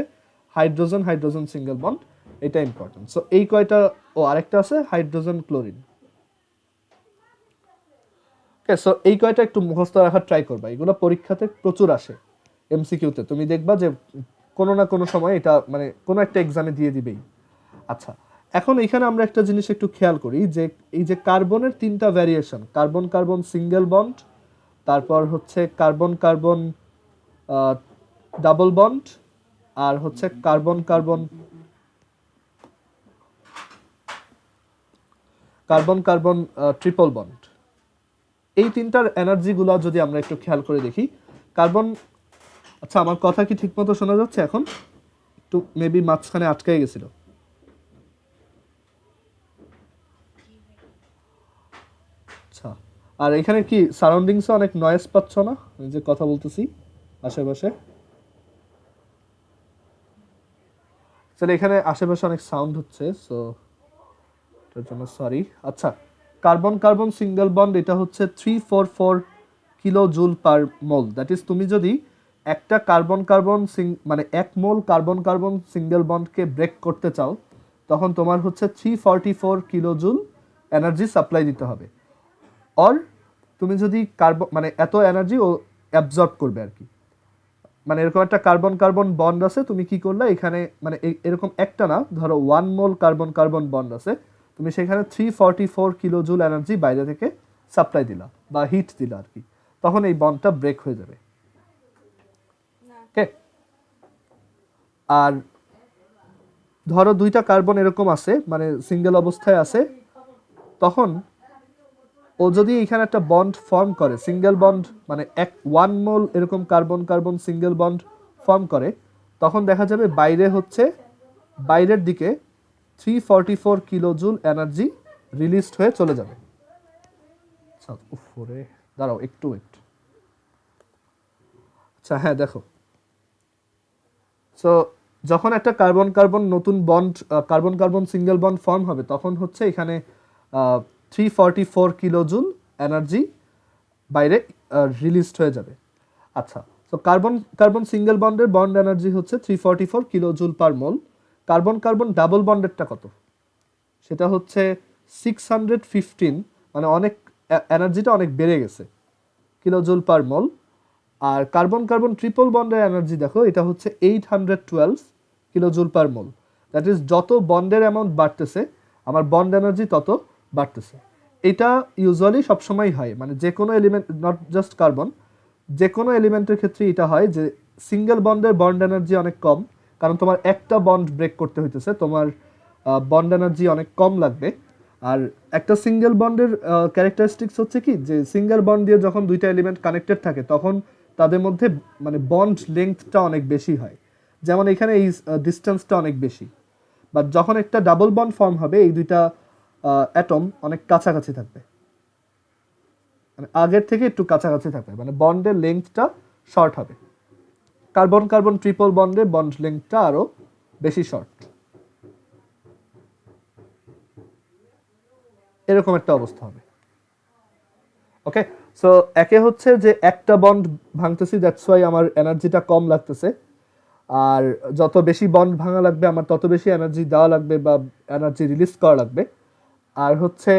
হাইড্রোজেন হাইড্রোজেন সিঙ্গেল বন্ড, এটা ইম্পর্টেন্ট। সো এই কয়টা, ও আরেকটা আছে হাইড্রোজেন ক্লোরিন। ওকে, সো এই কয়টা একটু মুখস্থ রাখার ট্রাই করবা, এগুলো পরীক্ষাতে প্রচুর আসে এমসিকিউতে, তুমি দেখবা যে কোনো না কোনো সময় এটা মানে কোনো একটা এক্সামে দিয়ে দিবেই। আচ্ছা, এখন এখানে আমরা একটা জিনিস একটু খেয়াল করি যে এই যে কার্বনের তিনটা variation, carbon carbon single bond, তারপর হচ্ছে কার্বন কার্বন ডাবল বন্ড, আর হচ্ছে carbon carbon carbon carbon triple bond, এই তিনটার এনার্জিগুলো যদি আমরা একটু খেয়াল করে দেখি। কার্বন, আচ্ছা আমার কথা কি ঠিকমতো শোনা যাচ্ছে এখন? একটু মেবি মাঝখানে আটকে গেছিল। আচ্ছা, আর এখানে কি সারাউন্ডিংসে অনেক নয়েজ পাচ্ছ না আমি যে কথা বলতেছি? আশেপাশে। তাহলে এখানে আশেপাশে অনেক সাউন্ড হচ্ছে, সো এটার জন্য সরি। আচ্ছা, কার্বন কার্বন সিঙ্গেল বন্ড এটা হচ্ছে 344 kilo joule per mole. That is তুমি যদি একটা কার্বন কার্বন মানে 1 মোল কার্বন কার্বন সিঙ্গেল বন্ডকে ব্রেক করতে চাও, তখন তোমার হচ্ছে 344 কিলো জুল এনার্জি সাপ্লাই দিতে হবে। অর তুমি যদি কার্বন মানে এত এনার্জি ও অ্যাবজর্ব করবে আর কি। মানে এরকম একটা কার্বন কার্বন বন্ড আছে, তুমি কি করলে এখানে মানে এরকম একটা না, ধরো 1 মোল কার্বন কার্বন বন্ড আছে, তুমি সেখানে 344 কিলো জুল এনার্জি বাইরে থেকে সাপ্লাই দিলা বা হিট দিলা আর কি, তখন এই বন্ডটা ব্রেক হয়ে যাবে। ওকে, আর ধরো দুইটা কার্বন এরকম আছে মানে সিঙ্গেল অবস্থায় আছে, তখন ও যদি এখানে একটা বন্ড ফর্ম করে সিঙ্গেল বন্ড মানে 1 মোল এরকম carbon carbon single bond form করে, তখন দেখা যাবে বাইরে হচ্ছে বাইরের দিকে 344 কিলো জুল এনার্জি রিলিজড হয়ে চলে যাবে। উপরে দাঁড়াও একটু ওয়েট। আচ্ছা হ্যাঁ দেখো, সো যখন একটা কার্বন কার্বন নতুন bond carbon carbon single bond form হবে, তখন হচ্ছে এখানে 344 কিলো জুল এনার্জি বাইরে রিলিজড হয়ে যাবে। আচ্ছা, তো কার্বন কার্বন সিঙ্গেল বন্ডের বন্ড এনার্জি হচ্ছে 344 কিলো জুল পার মোল। কার্বন কার্বন ডাবল বন্ডেরটা কত? সেটা হচ্ছে 615, মানে অনেক এনার্জিটা অনেক বেড়ে গেছে, কিলো জুল পার মোল। আর কার্বন কার্বন ট্রিপল বন্ডের এনার্জি দেখো, এটা হচ্ছে 812 kilo joule per mole. That is যত বন্ডের অ্যামাউন্ট বাড়তেছে আমার বন্ড এনার্জি তত বাড়তেছে। এটা ইউজুয়ালি সবসময় হয়, মানে যে কোনো এলিমেন্ট, নট জাস্ট কার্বন, যে কোনো এলিমেন্টের ক্ষেত্রে এটা হয় যে সিঙ্গেল বন্ডের বন্ড এনার্জি অনেক কম, কারণ তোমার একটা বন্ড ব্রেক করতে হইতেছে, তোমার বন্ড এনার্জি অনেক কম লাগবে। আর একটা সিঙ্গেল বন্ডের ক্যারেক্টারিস্টিক্স হচ্ছে কি, যে সিঙ্গেল বন্ড দিয়ে যখন দুইটা এলিমেন্ট কানেক্টেড থাকে তখন তাদের মধ্যে মানে বন্ড লেংথটা অনেক বেশি হয়, যেমন এখানে এই ডিস্টেন্সটা অনেক বেশি। বাট যখন একটা ডাবল বন্ড ফর্ম হবে এই দুইটা অ্যাটম অনেক কাছাকাছি থাকবে, মানে আগের থেকে একটু কাছাকাছি থাকবে, মানে বন্ডের লেংথটা শর্ট হবে। কার্বন কার্বন ট্রিপল বন্ডে বন্ড লেংথটা আরো বেশি শর্ট, এরকম একটা অবস্থা হবে। ওকে, সো একে হচ্ছে যে একটা বন্ড ভাঙতেছি, দ্যাটস ওয়াই আমার এনার্জিটা কম লাগতেছে, আর যত বেশি বন্ড ভাঙা লাগবে আমার তত বেশি এনার্জি দেওয়া লাগবে বা এনার্জি রিলিজ করা লাগবে। আর হচ্ছে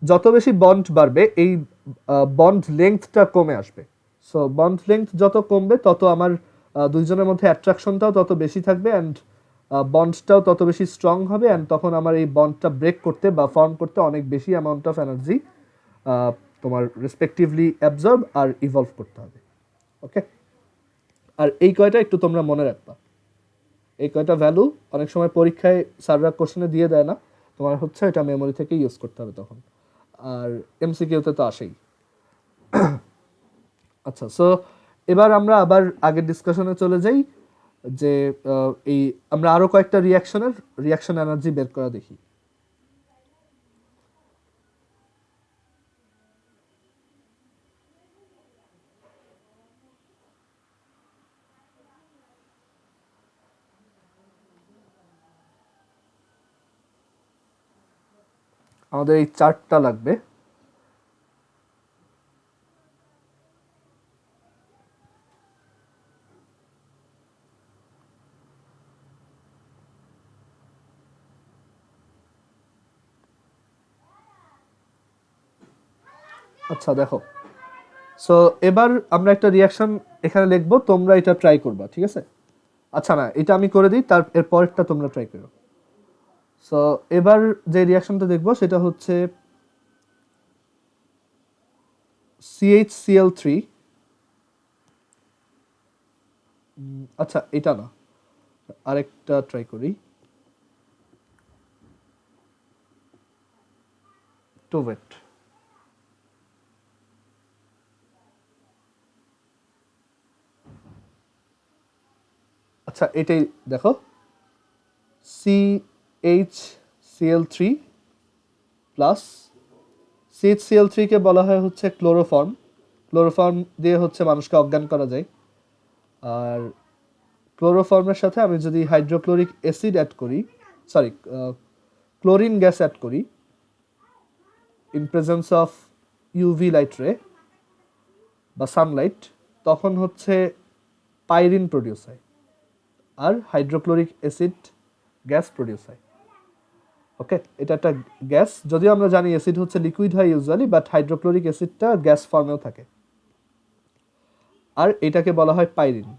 যত বেশি বন্ড বাড়বে এই বন্ড লেংথটা কমে আসবে। সো বন্ড লেংথ যত কমবে তত আমার দুইজনের মধ্যে অ্যাট্রাকশনটাও তত বেশি থাকবে, অ্যান্ড বন্ডটাও তত বেশি স্ট্রং হবে, অ্যান্ড তখন আমার এই বন্ডটা ব্রেক করতে বা ফর্ম করতে অনেক বেশি অ্যামাউন্ট অফ এনার্জি তোমার রেসপেক্টিভলি অ্যাবজর্ব আর ইভলভ করতে হবে। ওকে, আর এই কয়টা একটু তোমরা মনে রাখবা, এই কয়টা ভ্যালু অনেক সময় পরীক্ষায় স্যাররা কোশ্চেনে দিয়ে দেয় না, তোমার হচ্ছে এটা মেমোরি থেকে ইউজ করতে হবে তখন, আর এমসিকিউতে তো আসেই। আচ্ছা, সো এবার আমরা আবার আগের ডিসকাশনে চলে যাই, যে এই আমরা আরো কয়েকটা রিয়াকশন এনার্জি বের করা দেখি। আমাদের এই চার্টটা লাগবে। আচ্ছা দেখো, সো এবার আমরা একটা রিয়াকশন এখানে লিখবো, তোমরা এটা ট্রাই করবা, ঠিক আছে? আচ্ছা না, এটা আমি করে দিই, তার এর পরেরটা তোমরা ট্রাই করো। সো এবার যে রিয়াকশনটা দেখবো সেটা হচ্ছে CHCl3, আচ্ছা এটা না, আরেকটা ট্রাই করি, টু ওয়েট। আচ্ছা এটাই দেখো, CHCl3 প্লাস, CHCl3 কে বলা হয় হচ্ছে ক্লোরোফর্ম, ক্লোরোফর্ম দিয়ে হচ্ছে মানুষকে অজ্ঞান করা যায়। আর ক্লোরোফর্মের সাথে আমি যদি হাইড্রোক্লোরিক অ্যাসিড অ্যাড করি, সরি ক্লোরিন গ্যাস অ্যাড করি in presence of UV light রে বা সানলাইট, তখন হচ্ছে পাইরিন প্রডিউস হয় আর হাইড্রোক্লোরিক অ্যাসিড গ্যাস প্রডিউস হয়। ওকে, এটা একটা গ্যাস, যদিও আমরা জানি অ্যাসিড হচ্ছে লিকুইড হয় ইউজুয়ালি, বাট হাইড্রোক্লোরিক অ্যাসিডটা গ্যাস ফর্মেও থাকে, আর এটাকে বলা হয় পাইরিন।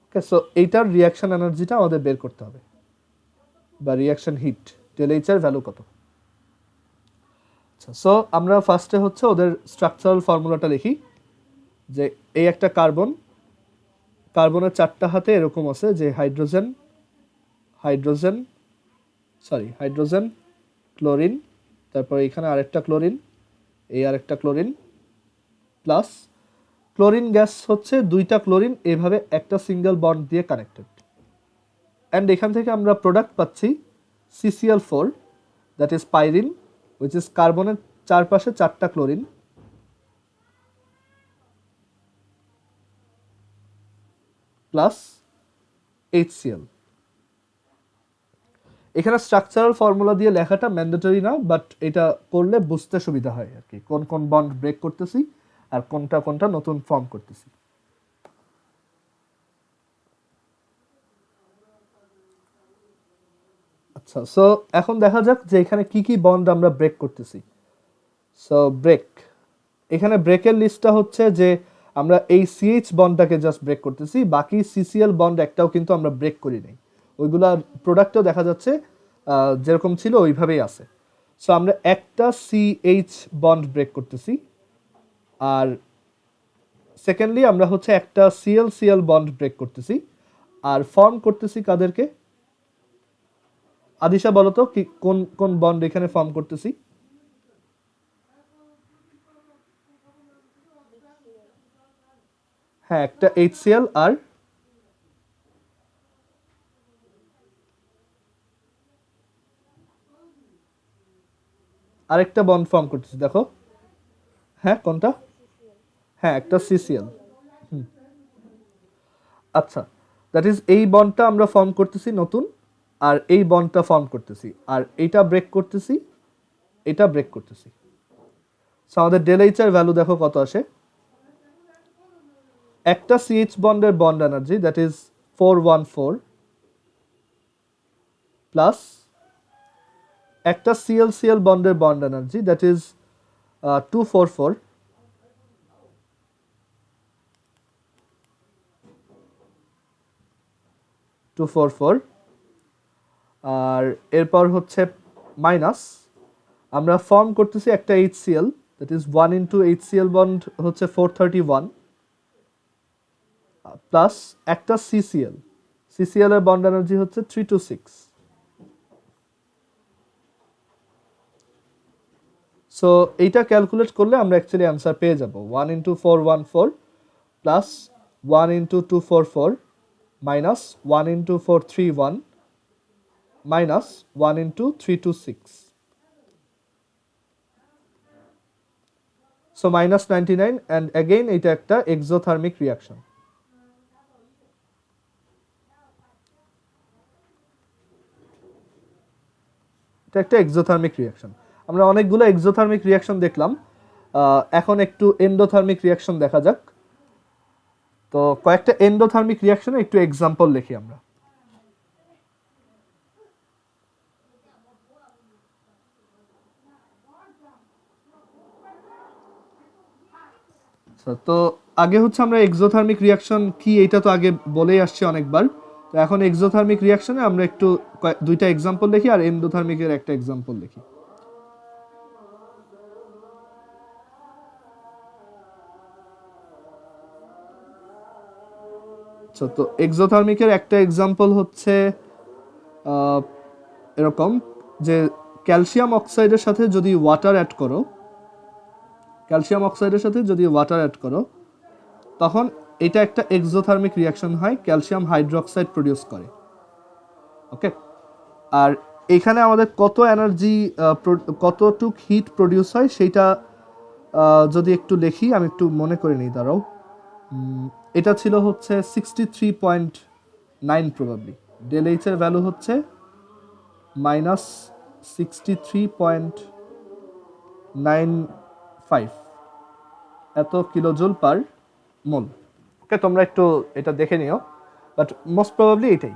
ওকে, সো এইটার রিয়াকশন এনার্জিটা আমাদের বের করতে হবে, বা রিয়াকশন হিট টেম্পারেচার ভ্যালু কত। আচ্ছা, সো আমরা ফার্স্টে হচ্ছে ওদের স্ট্রাকচারাল ফর্মুলাটা লিখি, যে এই একটা কার্বন, কার্বনের 4টা হাতে এরকম আছে যে হাইড্রোজেন হাইড্রোজেন হাইড্রোজেন ক্লোরিন, তারপর এখানে আরেকটা ক্লোরিন, এই আরেকটা ক্লোরিন, প্লাস ক্লোরিন গ্যাস হচ্ছে 2টা ক্লোরিন এভাবে একটা সিঙ্গেল বন্ড দিয়ে কানেক্টেড, অ্যান্ড এখান থেকে আমরা প্রোডাক্ট পাচ্ছি CCl4, that is pyrene, which is কার্বনের চারপাশে 4টা ক্লোরিন প্লাস HCl। এখানে স্ট্রাকচারাল ফর্মুলা দিয়ে লেখাটা ম্যান্ডেটরি না, বাট এটা করলে বুঝতে সুবিধা হয় আর কি, কোন কোন বন্ড ব্রেক করতেছি আর কোনটা কোনটা নতুন ফর্ম করতেছি। আচ্ছা, সো এখন দেখা যাক যে এখানে কি কি বন্ড আমরা ব্রেক করতেছি। সো ব্রেক, এখানে ব্রেকের লিস্টটা হচ্ছে যে আমরা এই CH বন্ডটাকে জাস্ট ব্রেক করতেছি, বাকি CCl বন্ড একটাও কিন্তু আমরা ব্রেক করি নাই, ওইগুলা প্রোডাক্টেও দেখা যাচ্ছে যেরকম ছিল ওইভাবেই আছে। সো আমরা একটা CH বন্ড ব্রেক করতেছি, আর সেকেন্ডলি আমরা হচ্ছে একটা ClCl বন্ড ব্রেক করতেছি, আর ফর্ম করতেছি কাদেরকে? আদিশা বলো তো কি কোন কোন বন্ড এখানে ফর্ম করতেছি? হ্যাঁ, একটা HCl আর আরেকটা বন্ড ফর্ম করতেছি, দেখো। হ্যাঁ, কোনটা? হ্যাঁ, একটা CCl। আচ্ছা, দ্যাট ইজ এই বন্ডটা আমরা ফর্ম করতেছি নতুন, আর এই বন্ডটা ফর্ম করতেছি, আর এইটা ব্রেক করতেছি, এটা ব্রেক করতেছি। সো আমাদের ডেলএইচআর ভ্যালু দেখো কত আসে। একটা CH বন্ডের bond energy that is 414 plus একটা ClCl বন্ডের বন্ড এনার্জি দ্যাট ইজ 244 244, আর এরপর হচ্ছে মাইনাস আমরা ফর্ম করতেছি একটা HCl that is 1 into HCl bond হচ্ছে 431 প্লাস একটা CCl এর বন্ড এনার্জি হচ্ছে 326। সো এইটা ক্যালকুলেট করলে আমরা অ্যাকচুয়ালি অ্যান্সার পেয়ে যাব 1 into 414 plus 1 into 244 minus 1 into 431 minus 1 into 326, so minus 99, and again এটা একটা এক্সোথার্মিক রিয়াকশন। এটা একটা এক্সোথার্মিক রিয়াকশন। আমরা অনেকগুলো এক্সোথার্মিক রিয়াকশন দেখলাম, এখন একটু এন্ডোথার্মিক রিয়াকশন দেখা যাক। তো কয়েকটা এন্ডোথার্মিক রিয়াকশনে একটু এক্সাম্পল লিখি আমরা। তো আগে হচ্ছে আমরা এক্সোথার্মিক রিয়াকশন কি এটা তো আগে বলেই আসছি অনেকবার, তো এখন এক্সোথার্মিক রিয়াকশনে আমরা একটু দুইটা এক্সাম্পল দেখি আর এন্ডোথার্মিকের একটা এক্সাম্পল দেখি। তো এক্সোথার্মিকের একটা এক্সাম্পল হচ্ছে এরকম যে ক্যালসিয়াম অক্সাইডের সাথে যদি ওয়াটার অ্যাড করো, ক্যালসিয়াম অক্সাইডের সাথে যদি ওয়াটার অ্যাড করো, তখন এটা একটা এক্সোথার্মিক রিয়াকশন হয়, ক্যালসিয়াম হাইড্রোক্সাইড প্রডিউস করে। ওকে, আর এখানে আমাদের কত এনার্জি কতটুক হিট প্রডিউস হয় সেইটা যদি একটু লিখি, আমি একটু মনে করে নিই, দাঁড়াও। এটা ছিল হচ্ছে 63.9 প্রবাবলি। ডেল এইচ এর ভ্যালু হচ্ছে -63.95 এত কিলোজুল পার মোল। ওকে, তোমরা একটু এটা দেখে নিও, বাট মোস্ট প্রবাবলি এটাই।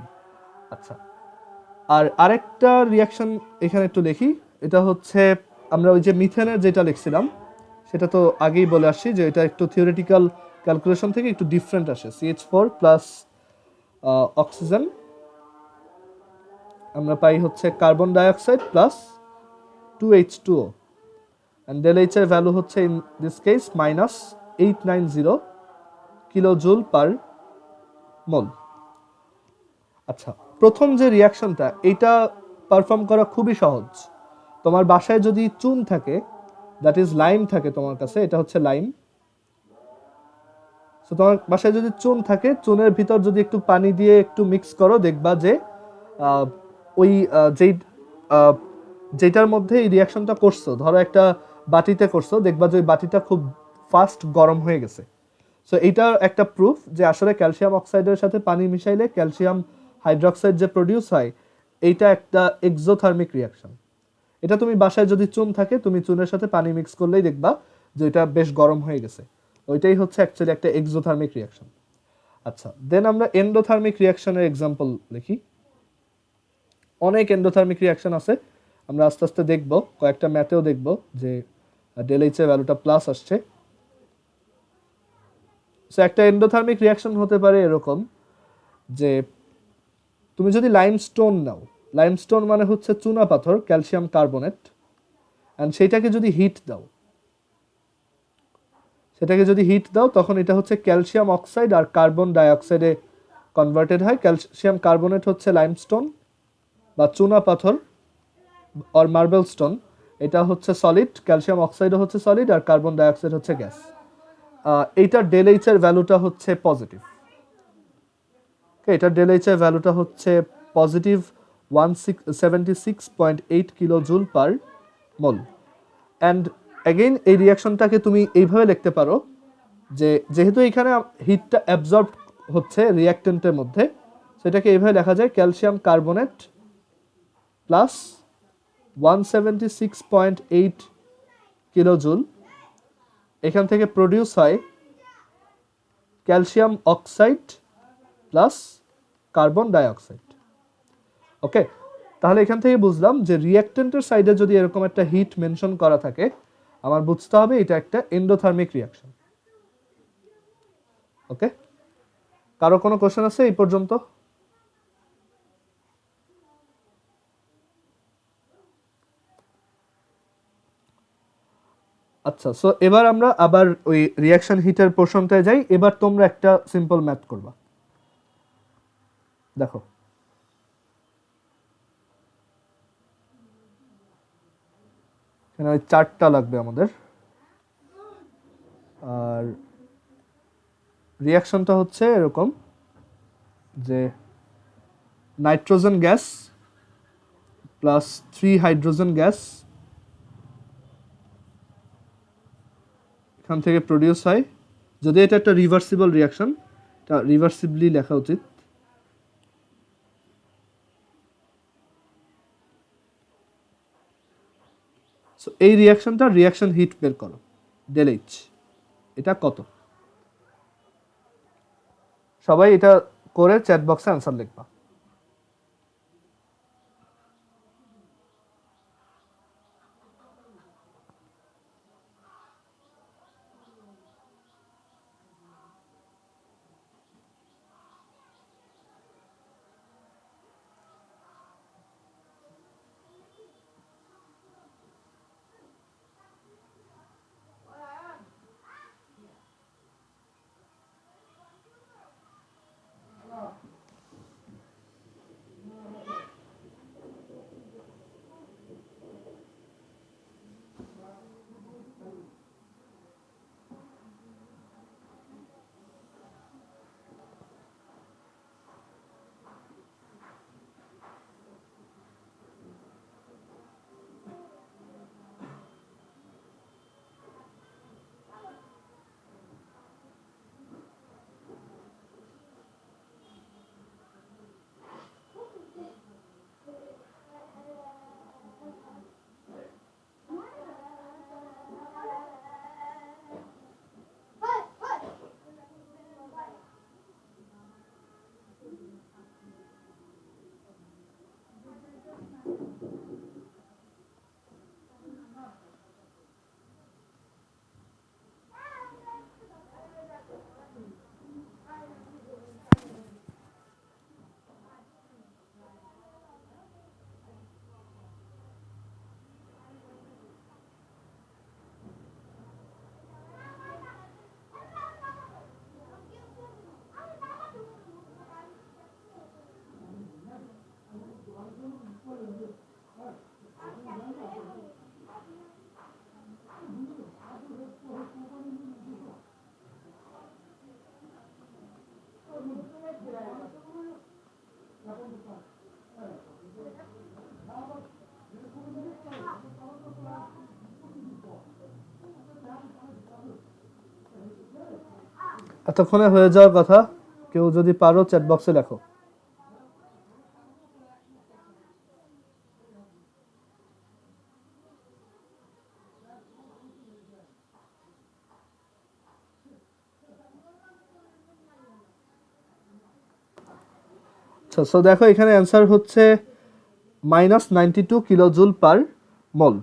আচ্ছা, আর আরেকটা রিয়াকশন এখানে একটু দেখি। এটা হচ্ছে আমরা ওই যে মিথেনের যেটা লিখছিলাম সেটা তো আগেই বলে আসছি যে এটা একটু থিওরিটিক্যাল ক্যালকুলেশন থেকে একটু ডিফারেন্ট আসে। CH4 প্লাস অক্সিজেন আমরা পাই হচ্ছে carbon dioxide plus 2H2O, and del H এর ভ্যালু হচ্ছে in this case -890 kilojoule per mole. আচ্ছা, প্রথম যে রিয়াকশনটা, এইটা পারফর্ম করা খুবই সহজ। তোমার বাসায় যদি চুন থাকে, দ্যাট ইজ লাইম থাকে তোমার কাছে, এটা হচ্ছে লাইম। সো তোমার বাসায় যদি চুন থাকে, চুনের ভিতর যদি একটু পানি দিয়ে একটু মিক্স করো, দেখবা যে ওই যেটার মধ্যে এই রিয়াকশনটা করছো, ধরো একটা বাটিতে করছো, দেখবা যে ওই বাটিটা খুব ফাস্ট গরম হয়ে গেছে। সো এইটা একটা প্রুফ যে আসলে ক্যালসিয়াম অক্সাইডের সাথে পানি মিশাইলে ক্যালসিয়াম হাইড্রোক্সাইড যে প্রডিউস হয়, এইটা একটা এক্সোথার্মিক রিয়াকশন। এটা তুমি বাসায় যদি চুন থাকে, তুমি চুনের সাথে পানি মিক্স করলেই দেখবা যে এটা বেশ গরম হয়ে গেছে। ওইটাই হচ্ছে অ্যাকচুয়ালি একটা এক্সোথার্মিক রিয়াকশন। আচ্ছা, দেন আমরা এন্ডোথার্মিক রিয়াকশনের এক্সাম্পল লিখি। অনেক এন্ডোথার্মিক রিয়াকশন আছে, আমরা আস্তে আস্তে দেখব, কয়েকটা ম্যাথেও দেখব যে ডেল এইচ এর ভ্যালুটা প্লাস আসছে। সো একটা এন্ডোথার্মিক রিয়াকশন হতে পারে এরকম যে তুমি যদি লাইমস্টোন নাও, লাইমস্টোন মানে হচ্ছে চুনা পাথর, ক্যালসিয়াম কার্বনেট, অ্যান্ড সেটাকে যদি হিট দাও, তখন এটা হচ্ছে ক্যালসিয়াম অক্সাইড আর কার্বন ডাইঅক্সাইডে কনভার্টেড হয়। ক্যালসিয়াম কার্বনেট হচ্ছে লাইমস্টোন বা চুনা পাথর অর মার্বেল স্টোন, এটা হচ্ছে সলিড, ক্যালসিয়াম অক্সাইডও হচ্ছে সলিড, আর কার্বন ডাইঅক্সাইড হচ্ছে গ্যাস। এইটার ডেল এইচ এর ভ্যালুটা হচ্ছে পজিটিভ। এটার ডেল এইচ এর ভ্যালুটা হচ্ছে positive 176.8 kilojoule per mole. And again এই রিয়াকশনটাকে তুমি এইভাবে লিখতে পারো যে যেহেতু এখানে হিটটা অ্যাবজর্ব হচ্ছে রিয়াক্টেন্টের মধ্যে, সেটাকে এইভাবে লেখা যায় ক্যালসিয়াম কার্বনেট প্লাস 176.8 কিলোজুল, এখান থেকে প্রডিউস হয় calcium oxide plus carbon dioxide. Okay, তাহলে এখান থেকে বুঝলাম যে রিয়াক্টেন্টের সাইডে যদি এরকম একটা হিট মেনশন করা থাকে, আমার বুঝতে হবে এটা একটা এন্ডোথার্মিক রিয়াকশন। ওকে, কারো কোনো কোশ্চেন আছে এই পর্যন্ত? আচ্ছা, সো এবার আমরা আবার ওই রিয়াকশন হিটের পোর্শনটায় যাই। এবার তোমরা একটা সিম্পল ম্যাথ করবা। দেখো, এখানে ওই চারটা লাগবে আমাদের, আর রিয়াকশনটা হচ্ছে এরকম যে nitrogen gas plus 3 hydrogen gas এখান থেকে প্রডিউস হয়। যদি এটা একটা রিভার্সিবল রিয়াকশন, এটা রিভার্সিবলি লেখা উচিত। সো এই রিয়াকশনটা রিয়াকশন হিট বের করো, ডেল এইচ এটা কত? সবাই এটা করে চ্যাট বক্সে আনসার লিখবা। এতক্ষণে হয়ে যাওয়ার কথা, কেউ যদি পারো চ্যাট বক্সে লেখো। আচ্ছা, সো দেখো এখানে অ্যান্সার হচ্ছে -92 কিলোজুল পার মোল।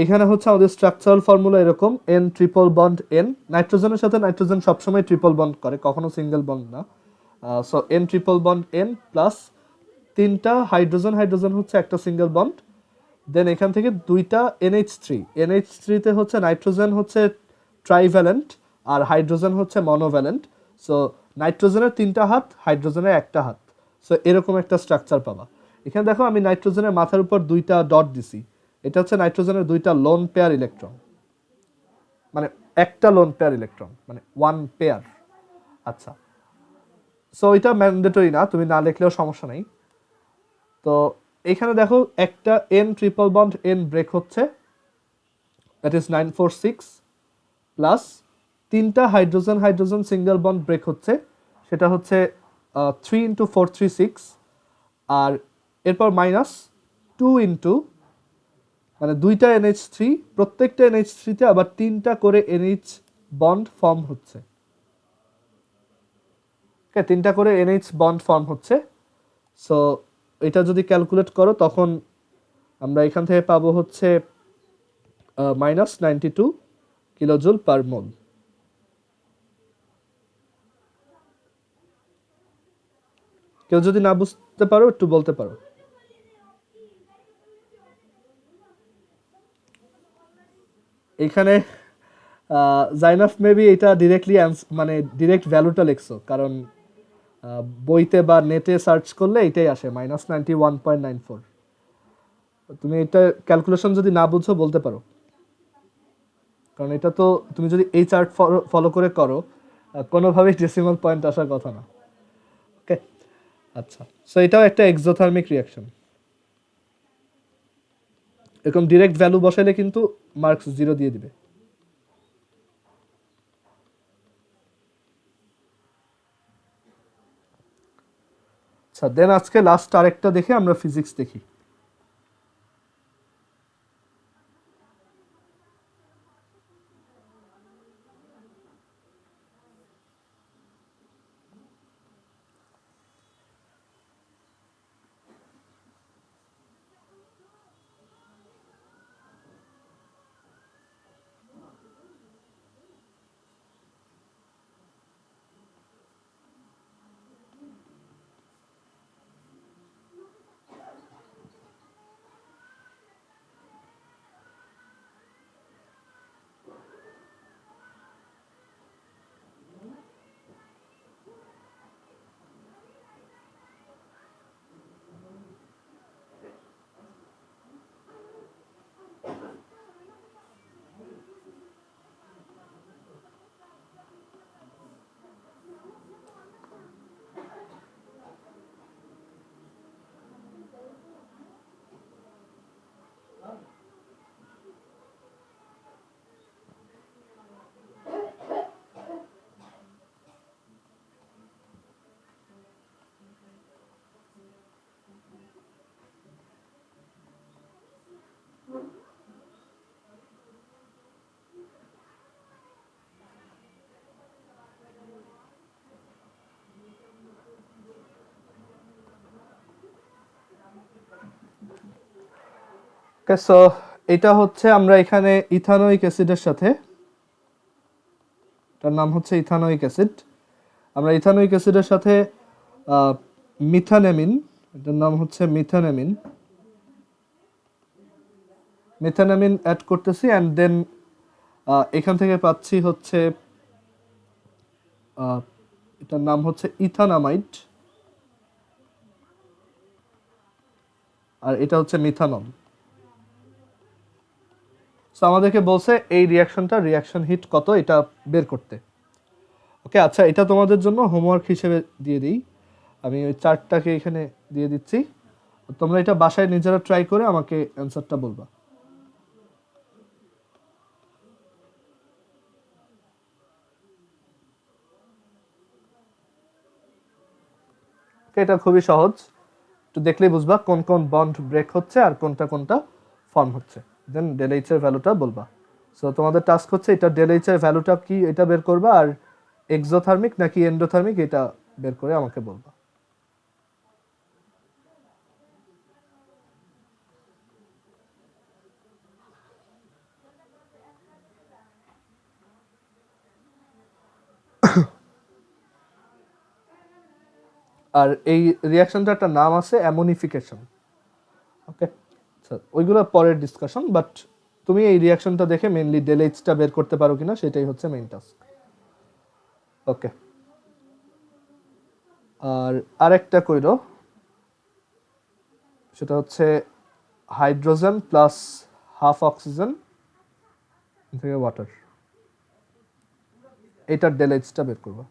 এখানে হচ্ছে আমাদের স্ট্রাকচারাল ফর্মুলা এরকম, এন ট্রিপল বন্ড এন, নাইট্রোজেনের সাথে নাইট্রোজেন সবসময় ট্রিপল বন্ড করে, কখনো সিঙ্গেল বন্ড না। So N triple bond N plus 3টা হাইড্রোজেন, হাইড্রোজেন হচ্ছে একটা সিঙ্গেল বন্ড, দেন এখান থেকে 2টা NH3, NH3-তে হচ্ছে নাইট্রোজেন হচ্ছে ট্রাইভ্যালেন্ট আর হাইড্রোজেন হচ্ছে মনোভ্যালেন্ট। সো নাইট্রোজেনের 3টা হাত, হাইড্রোজেনের একটা হাত। সো এরকম একটা স্ট্রাকচার পাবা। এখানে দেখো আমি নাইট্রোজেনের মাথার উপর 2টা ডট দিছি, এটা হচ্ছে নাইট্রোজেনের 2টা লোন পেয়ার ইলেকট্রন, মানে একটা লোন পেয়ার ইলেকট্রন, মানে ওয়ান পেয়ার। আচ্ছা, সো এটা ম্যান্ডেটরি না, তুমি না লিখলেও সমস্যা নেই। তো এখানে দেখো একটা N triple bond N break হচ্ছে, দ্যাট ইজ 946, প্লাস 3টা hydrogen, hydrogen single bond break হচ্ছে, সেটা হচ্ছে 3 × 436, আর এরপর -2 ইন্টু, মানে 2টা NH3, প্রত্যেকটা NH3-তে আবার 3টা করে NH বন্ড ফর্ম হচ্ছে। ওকে, 3টা করে NH বন্ড ফর্ম হচ্ছে। সো এটা যদি ক্যালকুলেট করো তখন আমরা এখান থেকে পাবো হচ্ছে -92 কিলোজুল পার মোল। কেউ যদি না বুঝতে পারো একটু বলতে পারো। এখানে জাইনাফ মেবি এটা ডিরেক্টলি মানে ডিরেক্ট ভ্যালুটা লিখছো, কারণ বইতে বা নেটে সার্চ করলে এটাই আসে -91.94। তুমি এটা ক্যালকুলেশন যদি না বুঝো বলতে পারো, কারণ এটা তো তুমি যদি এই চার্ট ফলো করে করো কোনোভাবেই ডেসিমাল পয়েন্ট আসার কথা না। ওকে, আচ্ছা, সো এটাও একটা এক্সোথার্মিক রিয়াকশন। এরকম ডিরেক্ট ভ্যালু বসাইলে কিন্তু মার্কস 0 দিয়ে দিবে। আচ্ছা, দেন আজকে লাস্ট আরেকটা দেখে আমরা ফিজিক্স দেখি। ওকে, সো এটা হচ্ছে আমরা এখানে ইথানোইক অ্যাসিডের সাথে, তার নাম হচ্ছে ইথানোইক অ্যাসিড, আমরা ইথানোইক অ্যাসিডের সাথে মিথানেমিন, এটার নাম হচ্ছে মিথানেমিন, মিথানেমিন অ্যাড করতেছি, অ্যান্ড দেন এখান থেকে পাচ্ছি হচ্ছে এটার নাম হচ্ছে ইথানামাইড, আর এটা হচ্ছে মিথানল। সো আমাদেরকে বলছে এই রিয়াকশনটা রিয়াকশন হিট কত এটা বের করতে। ওকে, আচ্ছা এটা তোমাদের জন্য হোমওয়ার্ক হিসেবে দিয়ে দিই। আমি ওই চার্টটাকে এখানে দিয়ে দিচ্ছি, তোমরা এটা বাসায় নিজেরা ট্রাই করে আমাকে অ্যান্সারটা বলবা। এটা খুবই সহজ, একটু দেখলেই বুঝবা কোন কোন বন্ড ব্রেক হচ্ছে আর কোনটা কোনটা ফর্ম হচ্ছে, দেন ডেল এইচ এর ভ্যালুটা বলবা। সো তোমাদের টাস্ক হচ্ছে এটা ডেল এইচ এর ভ্যালুটা কি এটা বের করবা, আর এক্সোথার্মিক নাকি এন্ডোথার্মিক এটা বের করে আমাকে বলবা। আর এই রিয়াকশনটা একটা নাম আছে অ্যামোনিফিকেশন। ওকে, আচ্ছা ওইগুলো পরের ডিসকাশন, বাট তুমি এই রিয়াকশনটা দেখে মেইনলি ডেল এইচটা বের করতে পারো কিনা সেটাই হচ্ছে মেইন টাস্ক। ওকে, আর আরেকটা কইরো, সেটা হচ্ছে হাইড্রোজেন প্লাস হাফ অক্সিজেন থেকে ওয়াটার, এটার ডেল এইচটা বের করবা।